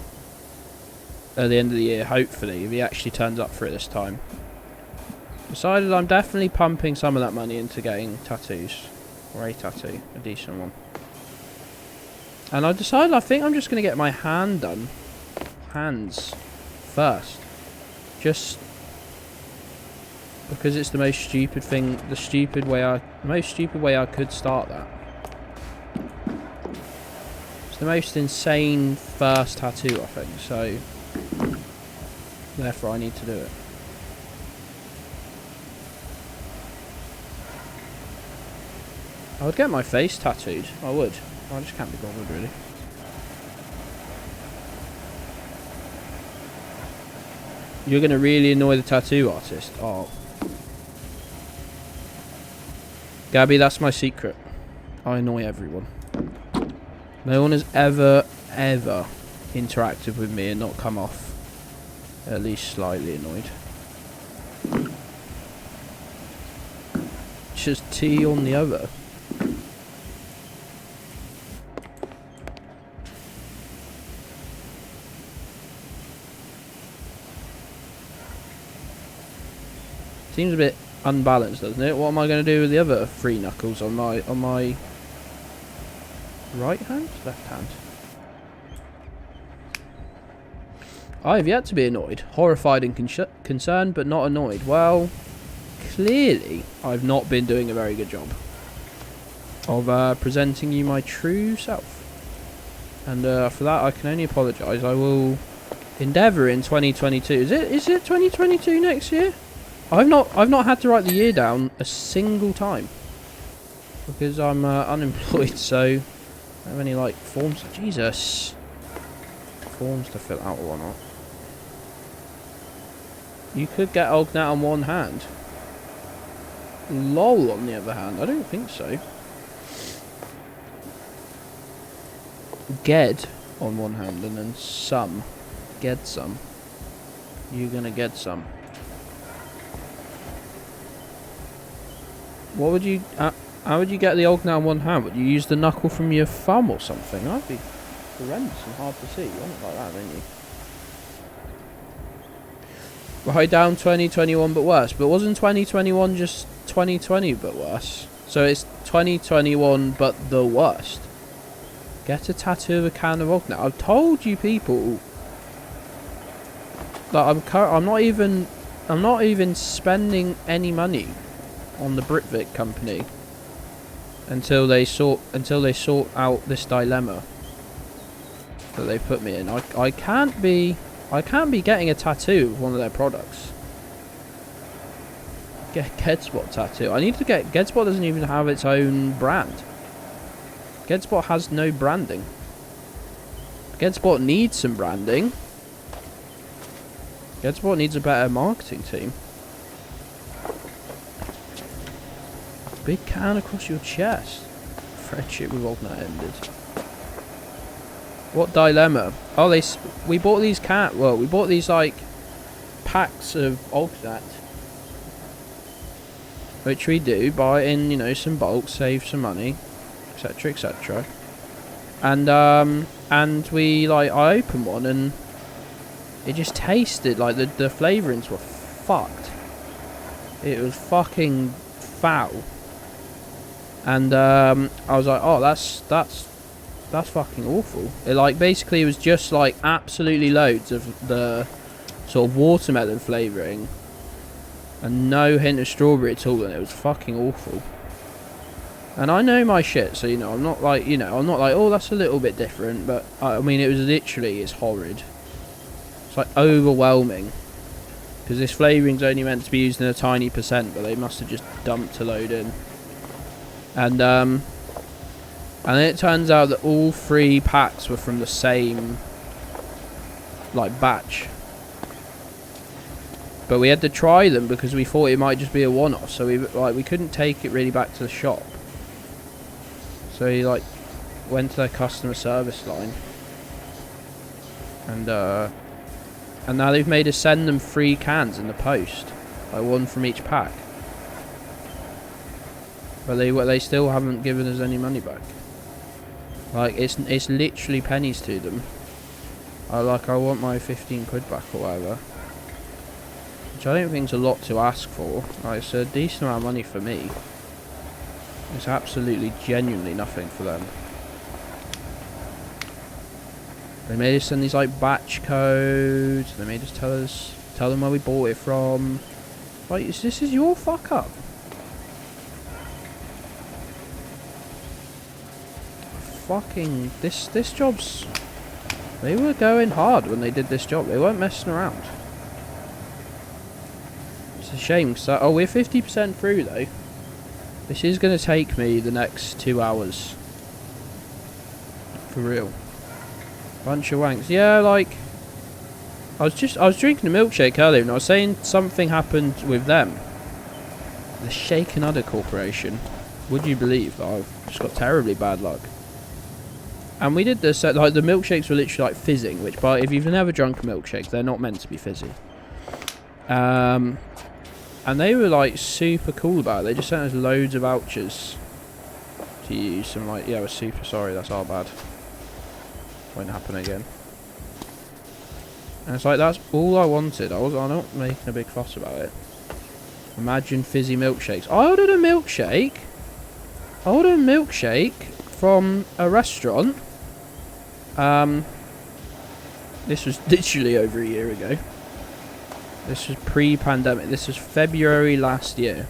at the end of the year, hopefully, if he actually turns up for it this time. Decided I'm definitely pumping some of that money into getting tattoos. Or a tattoo. A decent one. And I decided I think I'm just going to get my hand done. Hands. First. Just... because it's the most stupid thing, the most stupid way I could start that. It's the most insane first tattoo, I think, so therefore I need to do it. I would get my face tattooed. I would. I just can't be bothered, really. You're going to really annoy the tattoo artist. Oh. Gabby, that's my secret. I annoy everyone. No one has ever interacted with me and not come off at least slightly annoyed. It's just T on the other. Seems a bit unbalanced, doesn't it? What am I going to do with the other 3 knuckles on my right hand? Left hand? I have yet to be annoyed. Horrified and concerned, but not annoyed. Well, clearly I've not been doing a very good job of presenting you my true self. And for that I can only apologise. I will endeavour in 2022. Is it 2022 next year? I've not had to write the year down a single time because I'm unemployed, so I don't have any like forms. Jesus, forms to fill out or whatnot. You could get Ognat on one hand. LOL on the other hand, I don't think so. Ged on one hand and then some. Get some. You're gonna get some. What would you... how would you get the Ognat on one hand? Would you use the knuckle from your thumb or something? That'd be horrendous and hard to see. You want it like that, don't you? Write down 2021 but worse. But wasn't 2021 just 2020 but worse? So it's 2021 but the worst. Get a tattoo of a can of Ognat. I've told you people that I'm not even spending any money on the Britvic company until they sort out this dilemma that they put me in. I can't be getting a tattoo of one of their products. Get Geddspot tattoo. I need to get... Geddspot doesn't even have its own brand. Geddspot has no branding. Geddspot needs some branding. Geddspot needs a better marketing team. Big can across your chest. Friendship with Ognat ended. What dilemma? Oh, we bought these we bought these like packs of Ognat, which we do buy in, you know, some bulk, save some money, etc., etc. And we like I opened one and it just tasted like the flavourings were fucked. It was fucking foul. And I was like, oh, that's fucking awful. It like basically was just like absolutely loads of the sort of watermelon flavouring and no hint of strawberry at all, and it was fucking awful. And I know my shit, so you know, I'm not like, oh, that's a little bit different, but I mean, it was literally, it's horrid. It's like overwhelming. Because this flavouring's only meant to be used in a tiny percent, but they must have just dumped a load in. And then it turns out that all 3 packs were from the same like batch. But we had to try them because we thought it might just be a one-off, so we couldn't take it really back to the shop. So he like went to their customer service line. And now they've made us send them 3 cans in the post. Like 1 from each pack. But they still haven't given us any money back. Like it's literally pennies to them. I want my 15 quid back or whatever. Which I don't think is a lot to ask for. Like, it's a decent amount of money for me. It's absolutely genuinely nothing for them. They made us send these like batch codes. They made us tell them where we bought it from. Like, this is your fuck up. Fucking this job's... They were going hard when they did this job. They weren't messing around. It's a shame, because... oh, we're 50% through, though. This is going to take me the next 2 hours. For real. Bunch of wanks. Yeah, like... I was drinking a milkshake earlier and I was saying something happened with them. The Shake and Udder Corporation. Would you believe that I've just got terribly bad luck? And we did this, like the milkshakes were literally like fizzing, which by if you've never drunk a milkshake, they're not meant to be fizzy. And they were like super cool about it. They just sent us loads of vouchers to use. And like, yeah, we're super sorry, that's our bad. Won't happen again. And it's like, that's all I wanted. I'm not making a big fuss about it. Imagine fizzy milkshakes. I ordered a milkshake. From a restaurant. This was literally over a year ago. This was pre-pandemic. This was February last year.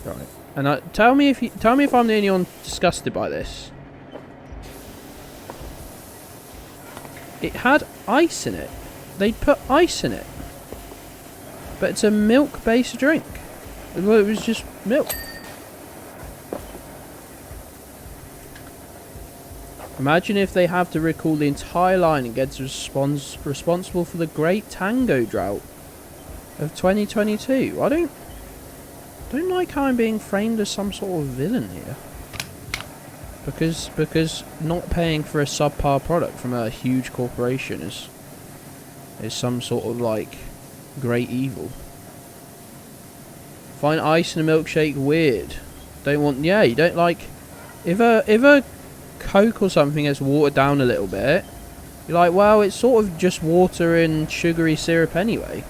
Right. And tell me if I'm the only one disgusted by this. It had ice in it. They'd put ice in it. But it's a milk-based drink. Well, it was just milk. Imagine if they have to recall the entire line and gets responsible for the Great Tango Drought of 2022. I don't like how I'm being framed as some sort of villain here. Because not paying for a subpar product from a huge corporation is some sort of like great evil. Find ice in a milkshake weird. You don't like if a Coke or something gets watered down a little bit, you're like, well, it's sort of just water and sugary syrup anyway.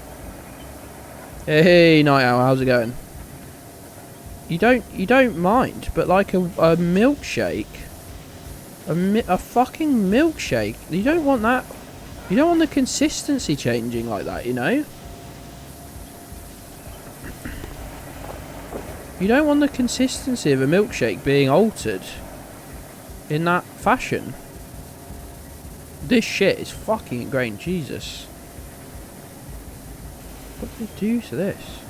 Hey, Night Owl, how's it going? You don't mind, but like a milkshake, a fucking milkshake, you don't want that. You don't want the consistency changing like that, you know? You don't want the consistency of a milkshake being altered in that fashion. This shit is fucking ingrained, Jesus. What do they do to this?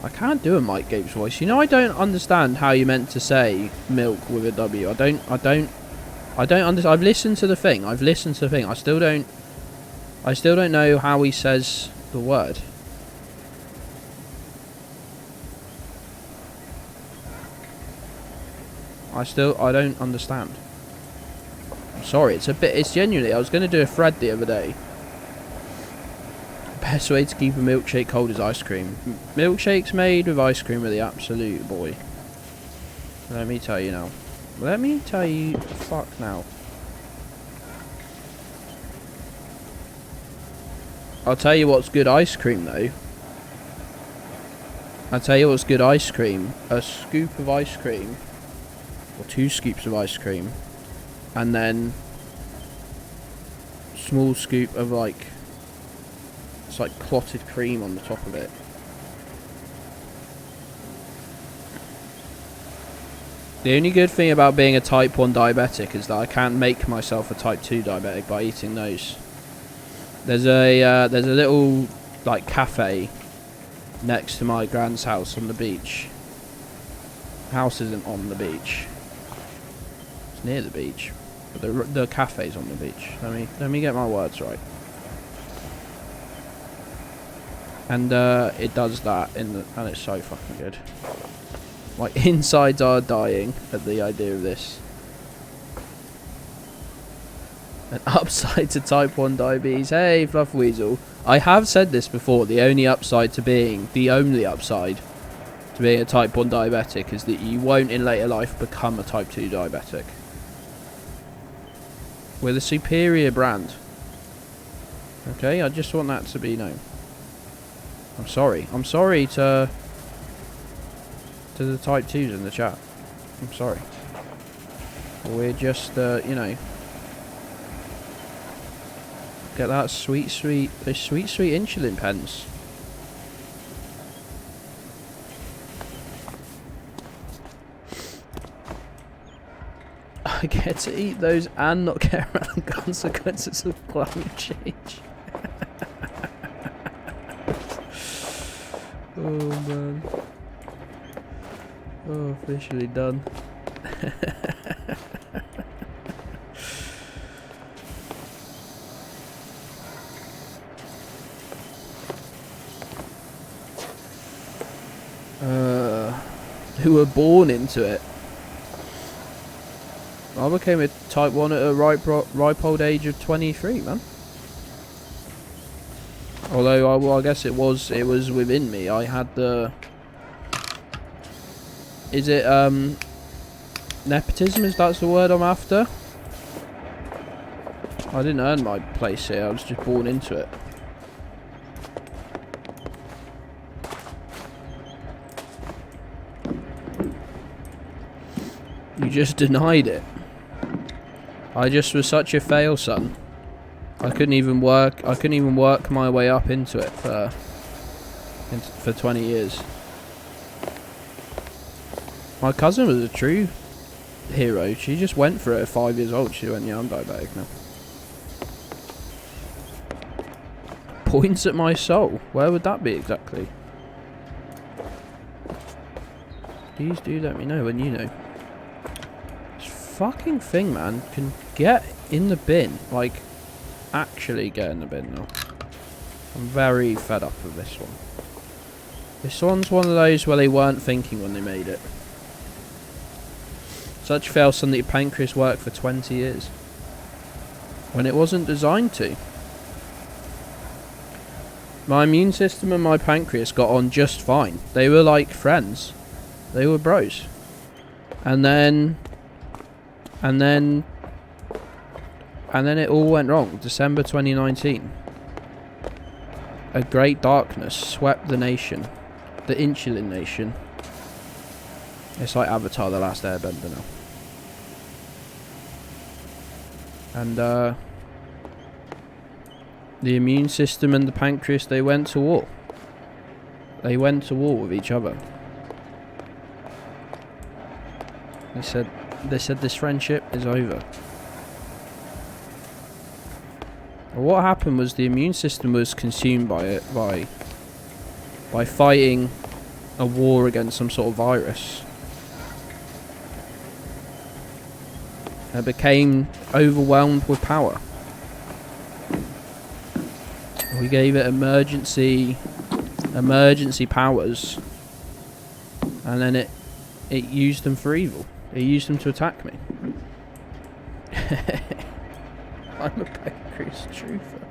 I can't do a Mike Gapes voice. You know, I don't understand how you meant to say milk with a W. I don't understand. I've listened to the thing. I still don't know how he says the word. I don't understand. I'm sorry, it's genuinely, I was going to do a thread the other day. Best way to keep a milkshake cold is ice cream. Milkshakes made with ice cream are the absolute boy. Let me tell you now. Let me tell you the fuck now. I'll tell you what's good ice cream though. I'll tell you what's good ice cream. A scoop of ice cream. Or 2 scoops of ice cream. And then small scoop of like, it's like clotted cream on the top of it. The only good thing about being a type 1 diabetic is that I can't make myself a type 2 diabetic by eating those. There's a little like cafe next to my grand's house on the beach. House isn't on the beach. It's near the beach, but the cafe's on the beach. Let me get my words right. And it does that and it's so fucking good. My insides are dying at the idea of this. An upside to type 1 diabetes. Hey, Fluff Weasel. I have said this before. The only upside to being a type 1 diabetic is that you won't in later life become a type 2 diabetic. We're the superior brand. Okay, I just want that to be known. I'm sorry. I'm sorry to the type 2s in the chat. I'm sorry. We're just, you know, get that sweet insulin pens. I get to eat those and not care about the consequences of climate change. Oh man. Oh, officially done. Who were born into it. I became a type 1 at a ripe old age of 23, man. Although I guess it was within me. I had the... Is it nepotism? Is that the word I'm after? I didn't earn my place here. I was just born into it. You just denied it. I just was such a fail son. I couldn't even work my way up into it for 20 years. My cousin was a true hero. She just went for it at 5 years old. She went, yeah, I'm diabetic now. Points at my soul. Where would that be exactly? Please do let me know when you know. This fucking thing, man, can get in the bin. Like, actually get in the bin now. I'm very fed up with this one. This one's one of those where they weren't thinking when they made it. Such fail son that your pancreas worked for 20 years. When it wasn't designed to. My immune system and my pancreas got on just fine. They were like friends. They were bros. And then it all went wrong. December 2019. A great darkness swept the nation. The insulin nation. It's like Avatar: The Last Airbender now. And the immune system and the pancreas, they went to war. They went to war with each other. They said this friendship is over. What happened was the immune system was consumed by it by fighting a war against some sort of virus. It became overwhelmed with power. We gave it emergency powers, and then it used them for evil. It used them to attack me. I'm a pancreas truther.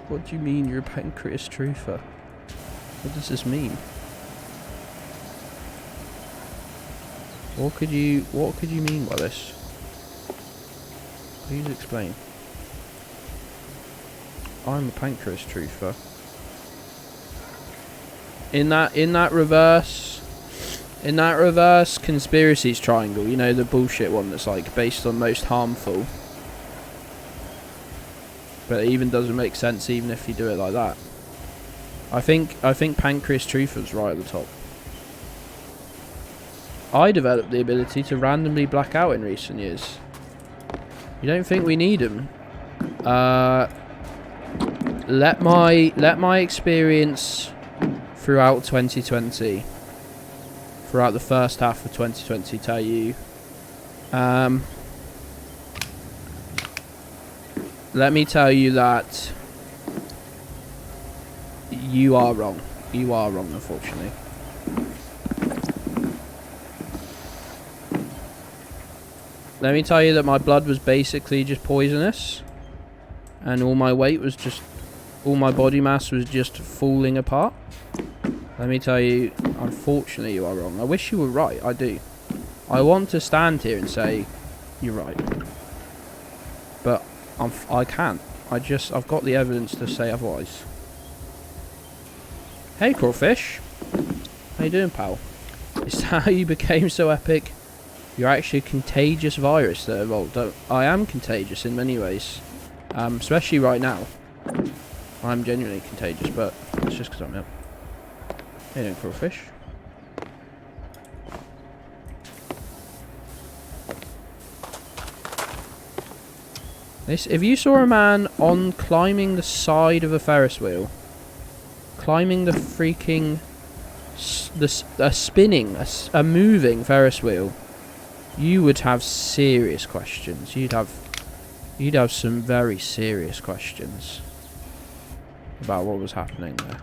What do you mean you're a pancreas truther? What does this mean? What could you mean by this? Please explain. I'm a pancreas truther. In that reverse conspiracies triangle, you know, the bullshit one that's like based on most harmful, but it even doesn't make sense even if you do it like that. I think pancreas truther's right at the top. I developed the ability to randomly black out in recent years. You don't think we need them? Let my experience throughout 2020, throughout the first half of 2020, tell you. Let me tell you that you are wrong. You are wrong, unfortunately. Let me tell you that my blood was basically just poisonous, and all my weight was just, all my body mass was just falling apart. Let me tell you, unfortunately, you are wrong. I wish you were right. I do. I want to stand here and say you're right, but I can't. I've got the evidence to say otherwise. Hey, crawfish. How you doing, pal? Is that how you became so epic? You're actually a contagious virus that evolved. I am contagious in many ways, especially right now. I'm genuinely contagious, but it's just because I'm ill. How you doing, crawfish? If you saw a man climbing the side of a Ferris wheel, climbing the freaking a moving Ferris wheel, you would have serious questions. You'd have some very serious questions about what was happening there.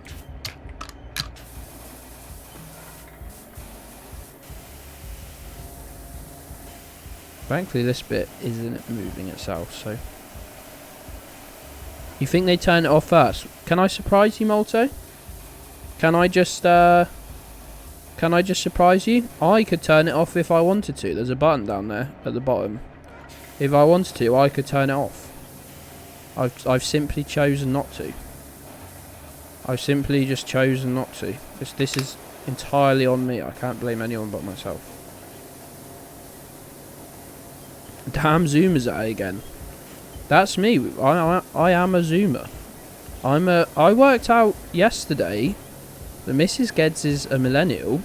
Thankfully this bit isn't moving itself, so... You think they turn it off first? Can I surprise you, Molto? Can I just surprise you? I could turn it off if I wanted to. There's a button down there at the bottom. If I wanted to, I could turn it off. I've simply chosen not to. I've simply just chosen not to. This is entirely on me. I can't blame anyone but myself. Damn, Zoomer's at it again. That's me. I am a Zoomer. I worked out yesterday that Mrs. Gedds is a millennial.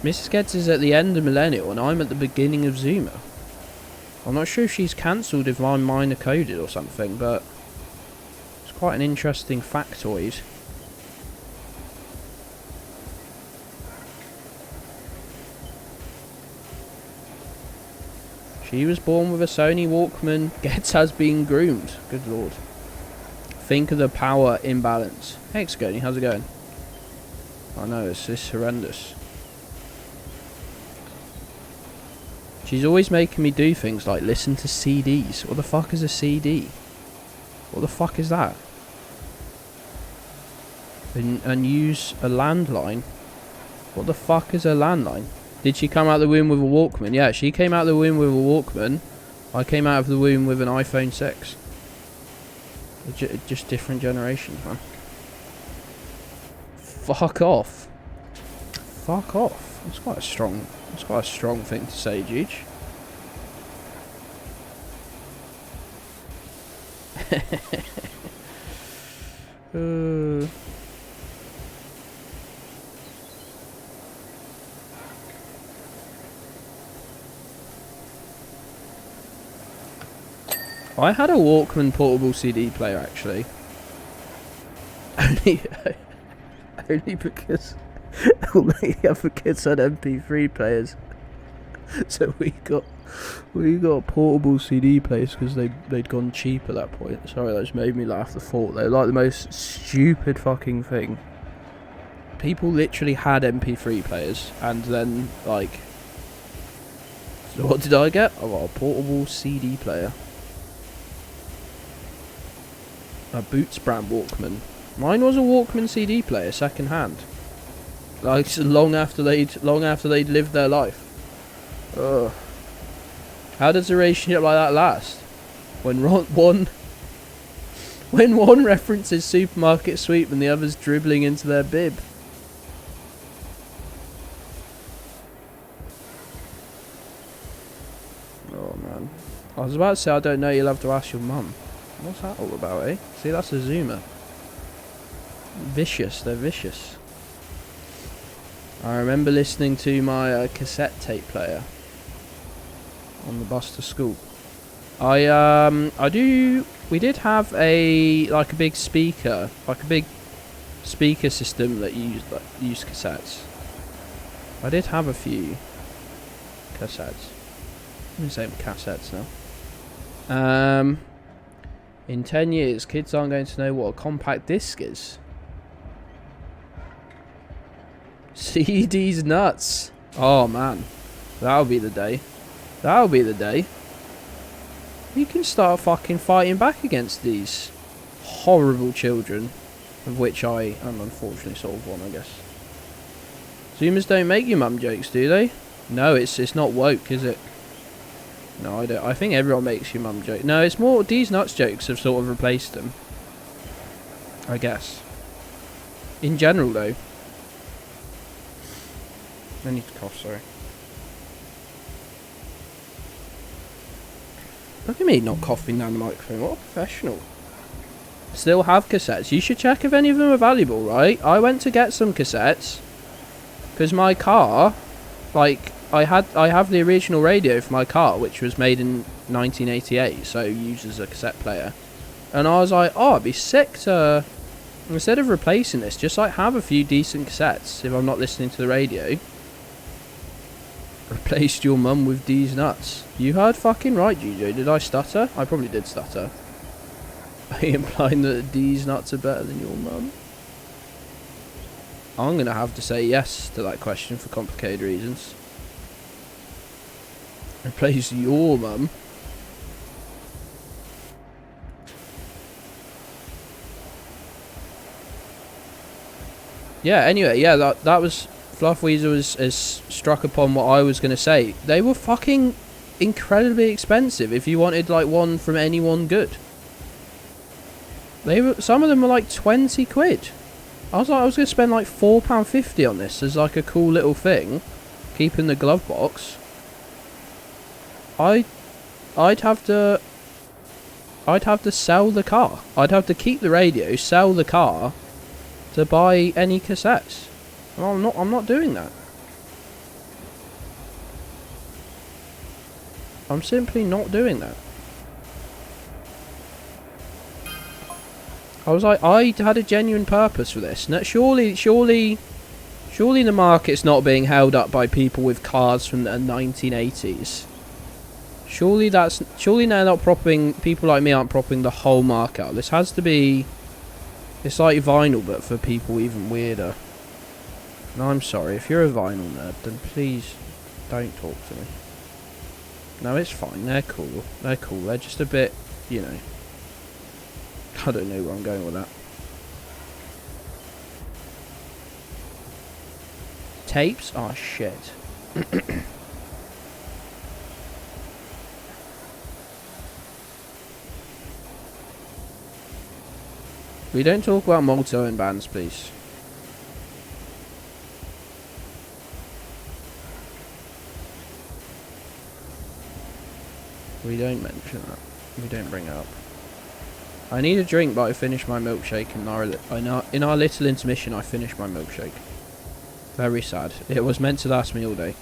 Mrs. Gedds is at the end of millennial, and I'm at the beginning of Zoomer. I'm not sure if she's cancelled if I'm minor coded or something, but it's quite an interesting factoid. She was born with a Sony Walkman. Gedds has been groomed. Good lord. Think of the power imbalance. Hey, Geddli, how's it going? I know, it's horrendous. She's always making me do things like listen to CDs. What the fuck is a CD? What the fuck is that? And use a landline. What the fuck is a landline? Did she come out of the womb with a Walkman? Yeah, she came out of the womb with a Walkman. I came out of the womb with an iPhone 6. Just different generations, man. Fuck off. Fuck off. That's quite a strong thing to say, Juge. I had a Walkman portable CD player, actually. Only because all the other kids had MP3 players. So we got portable CD players because they'd gone cheap at that point. Sorry, that just made me laugh. The thought they're like the most stupid fucking thing. People literally had MP3 players, and then like, so what did I get? I got a portable CD player. A Boots brand Walkman. Mine was a Walkman CD player, second hand. Like long after they'd lived their life. Ugh. How does a relationship like that last? When one references supermarket sweep and the other's dribbling into their bib. Oh man. I was about to say I don't know, you'll have to ask your mum. What's that all about, eh? See, that's a Zoomer. Vicious, they're vicious. I remember listening to my cassette tape player on the bus to school. We did have a big speaker system that used cassettes. I did have a few cassettes. I'm saying cassettes now. In 10 years, kids aren't going to know what a compact disc is. CD's nuts. Oh man, that'll be the day. That'll be the day. You can start fucking fighting back against these horrible children, of which I am unfortunately sort of one, I guess. Zoomers don't make you mum jokes, do they? No, it's not woke, is it? No, I don't. I think everyone makes you mum jokes. No, it's more these nuts jokes have sort of replaced them, I guess. In general, though. I need to cough, sorry. Look at me not coughing down the microphone. What a professional. Still have cassettes. You should check if any of them are valuable, right? I went to get some cassettes because my car, like, I have the original radio for my car, which was made in 1988, so uses a cassette player. And I was like, oh, it'd be sick to Instead of replacing this, just like have a few decent cassettes if I'm not listening to the radio. Replaced your mum with D's nuts. You heard fucking right, GJ. Did I stutter? I probably did stutter. Are you implying that D's nuts are better than your mum? I'm going to have to say yes to that question for complicated reasons. Replace your mum? Yeah, anyway, yeah, that was... Fluffweasel has struck upon what I was going to say. They were fucking incredibly expensive if you wanted like one from anyone good. Some of them were like 20 quid. I was going to spend like £4.50 on this as like a cool little thing. Keep in the glove box. I'd have to sell the car. I'd have to keep the radio, sell the car to buy any cassettes. I'm not doing that. I'm simply not doing that. I was like, I had a genuine purpose for this. Now, surely the market's not being held up by people with cars from the 1980s. Surely they're not propping, people like me aren't propping the whole market up. This has to be, it's like vinyl but for people even weirder. No, I'm sorry, if you're a vinyl nerd, then please don't talk to me. No, it's fine, they're cool. They're cool, they're just a bit, you know. I don't know where I'm going with that. Tapes? Oh, shit. We don't talk about multi-owned bands, please. We don't mention that. We don't bring it up. I need a drink, but I finished my milkshake in our little intermission. I finished my milkshake. Very sad. It was meant to last me all day.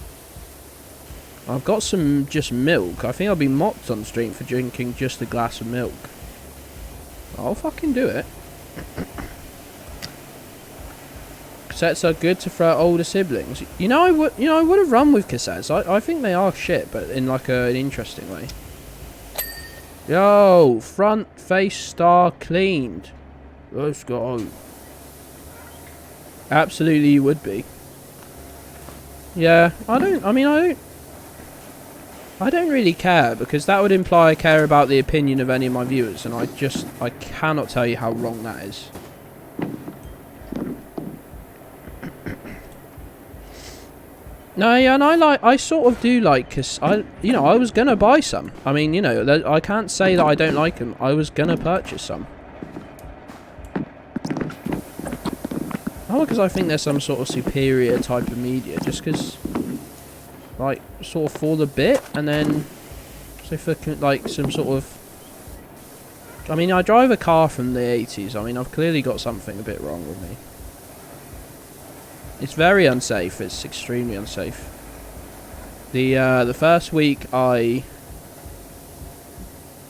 I've got some just milk. I think I'll be mocked on stream for drinking just a glass of milk. I'll fucking do it. Cassettes are good to throw at older siblings. I would have run with cassettes. I think they are shit, but in like an interesting way. Yo, front face star cleaned. Let's go. Absolutely, you would be. Yeah, I don't really care, because that would imply I care about the opinion of any of my viewers, and I cannot tell you how wrong that is. No, yeah, and I sort of do like, cause I was gonna buy some. I mean, I can't say that I don't like them. I was gonna purchase some. Not because I think there's some sort of superior type of media, just because, like, sort of for the bit, and then, so for, like, some sort of, I mean, I drive a car from the 80s. I mean, I've clearly got something a bit wrong with me. It's very unsafe. It's extremely unsafe. The first week I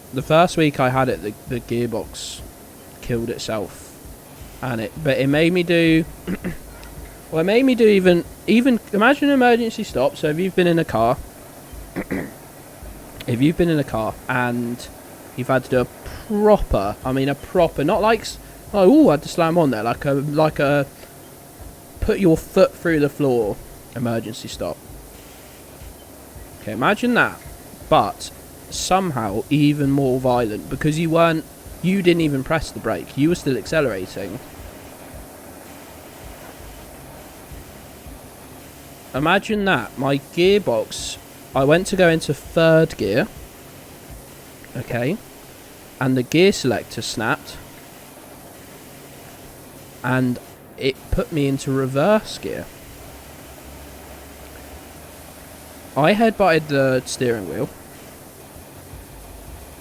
had it, the gearbox killed itself, and it made me do. Well, it made me do even imagine an emergency stop. So if you've been in a car, and you've had to do a proper, not like, I had to slam on there, like a put your foot through the floor emergency stop. Okay, imagine that, but somehow even more violent, because you didn't even press the brake, you were still accelerating. Imagine that, my gearbox, I went to go into third gear, okay, and the gear selector snapped, and it put me into reverse gear. I headbutted the steering wheel,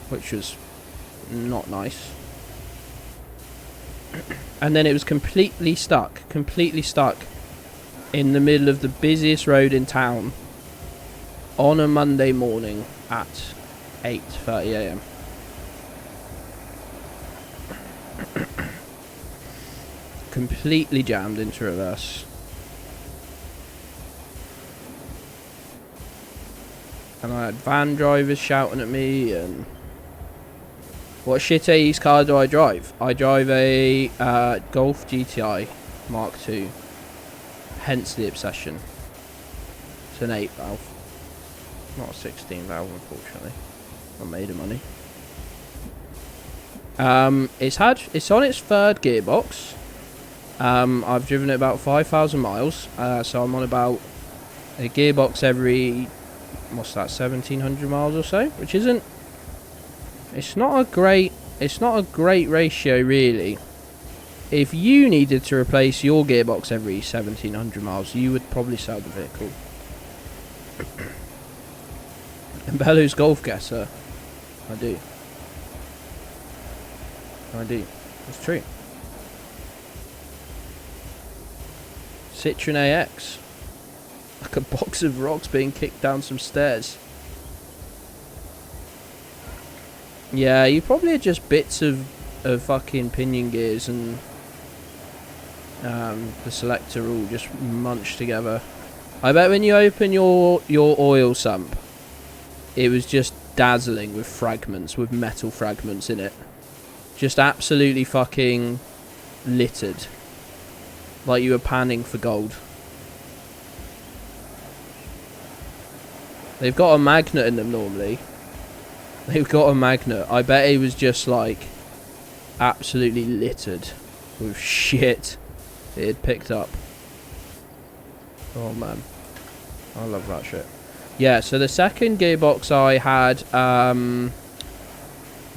which was not nice, and then it was completely stuck in the middle of the busiest road in town on a Monday morning at 8:30 AM. completely jammed into reverse. And I had van drivers shouting at me, and what shit 80s car do I drive? I drive a Golf GTI Mark II. Hence the obsession. It's an 8 valve. Not a 16 valve, unfortunately. I made of money. It's on its third gearbox. I've driven it about 5,000 miles. So I'm on about a gearbox every, what's that, 1,700 miles or so, which isn't. It's not a great ratio, really. If you needed to replace your gearbox every 1,700 miles, you would probably sell the vehicle. And Bellu's golf guesser. I do. It's true. Citroen AX. Like a box of rocks being kicked down some stairs. Yeah, you probably had just bits of fucking pinion gears and the selector all just munched together. I bet when you open your oil sump, it was just dazzling with fragments, with metal fragments in it. Just absolutely fucking littered. Like you were panning for gold. They've got a magnet in them normally. They've got a magnet. I bet it was just like absolutely littered with shit it had picked up. Oh man. I love that shit. Yeah, so the second gearbox I had,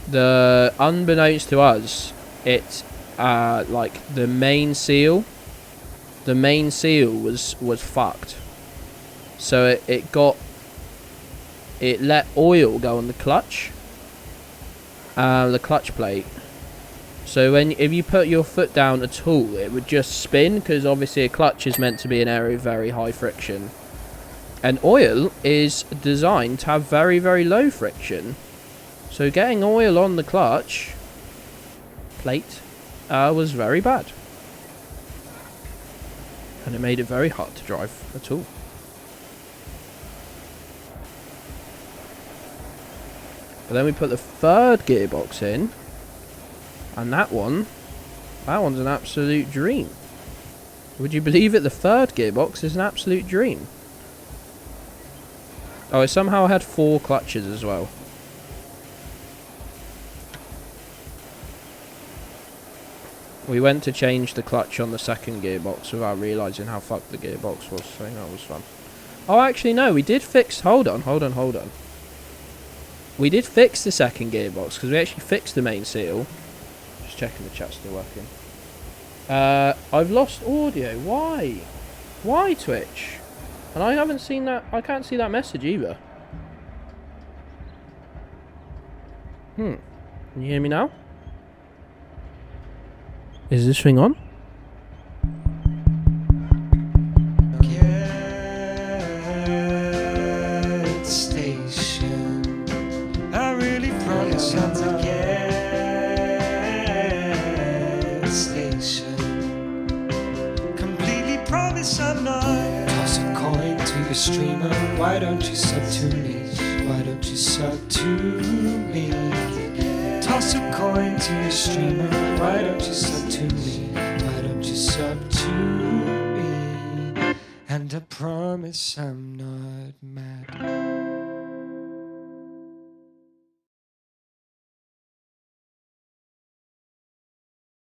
the unbeknownst to us, it like the main seal was fucked. So it let oil go on the clutch plate. So if you put your foot down at all, it would just spin, because obviously a clutch is meant to be an area of very high friction. And oil is designed to have very, very low friction. So getting oil on the clutch plate was very bad. And it made it very hard to drive at all. But then we put the third gearbox in. And that one's an absolute dream. Would you believe it? The third gearbox is an absolute dream. Oh, I somehow had 4 clutches as well. We went to change the clutch on the second gearbox without realising how fucked the gearbox was. So that was fun. Oh, actually, no. We did fix... Hold on. We did fix the second gearbox, because we actually fixed the main seal. Just checking the chat's still working. I've lost audio. Why? Why, Twitch? And I haven't seen that. I can't see that message either. Can you hear me now? Is this thing on? Station. I really promise I'm the gas station. Completely promise I'm not. Toss a coin to your streamer. Why don't you sub to me? Why don't you sub to me? Toss a coin to your streamer. Why don't you sub to me? Why don't you sub to me? And I promise I'm not mad.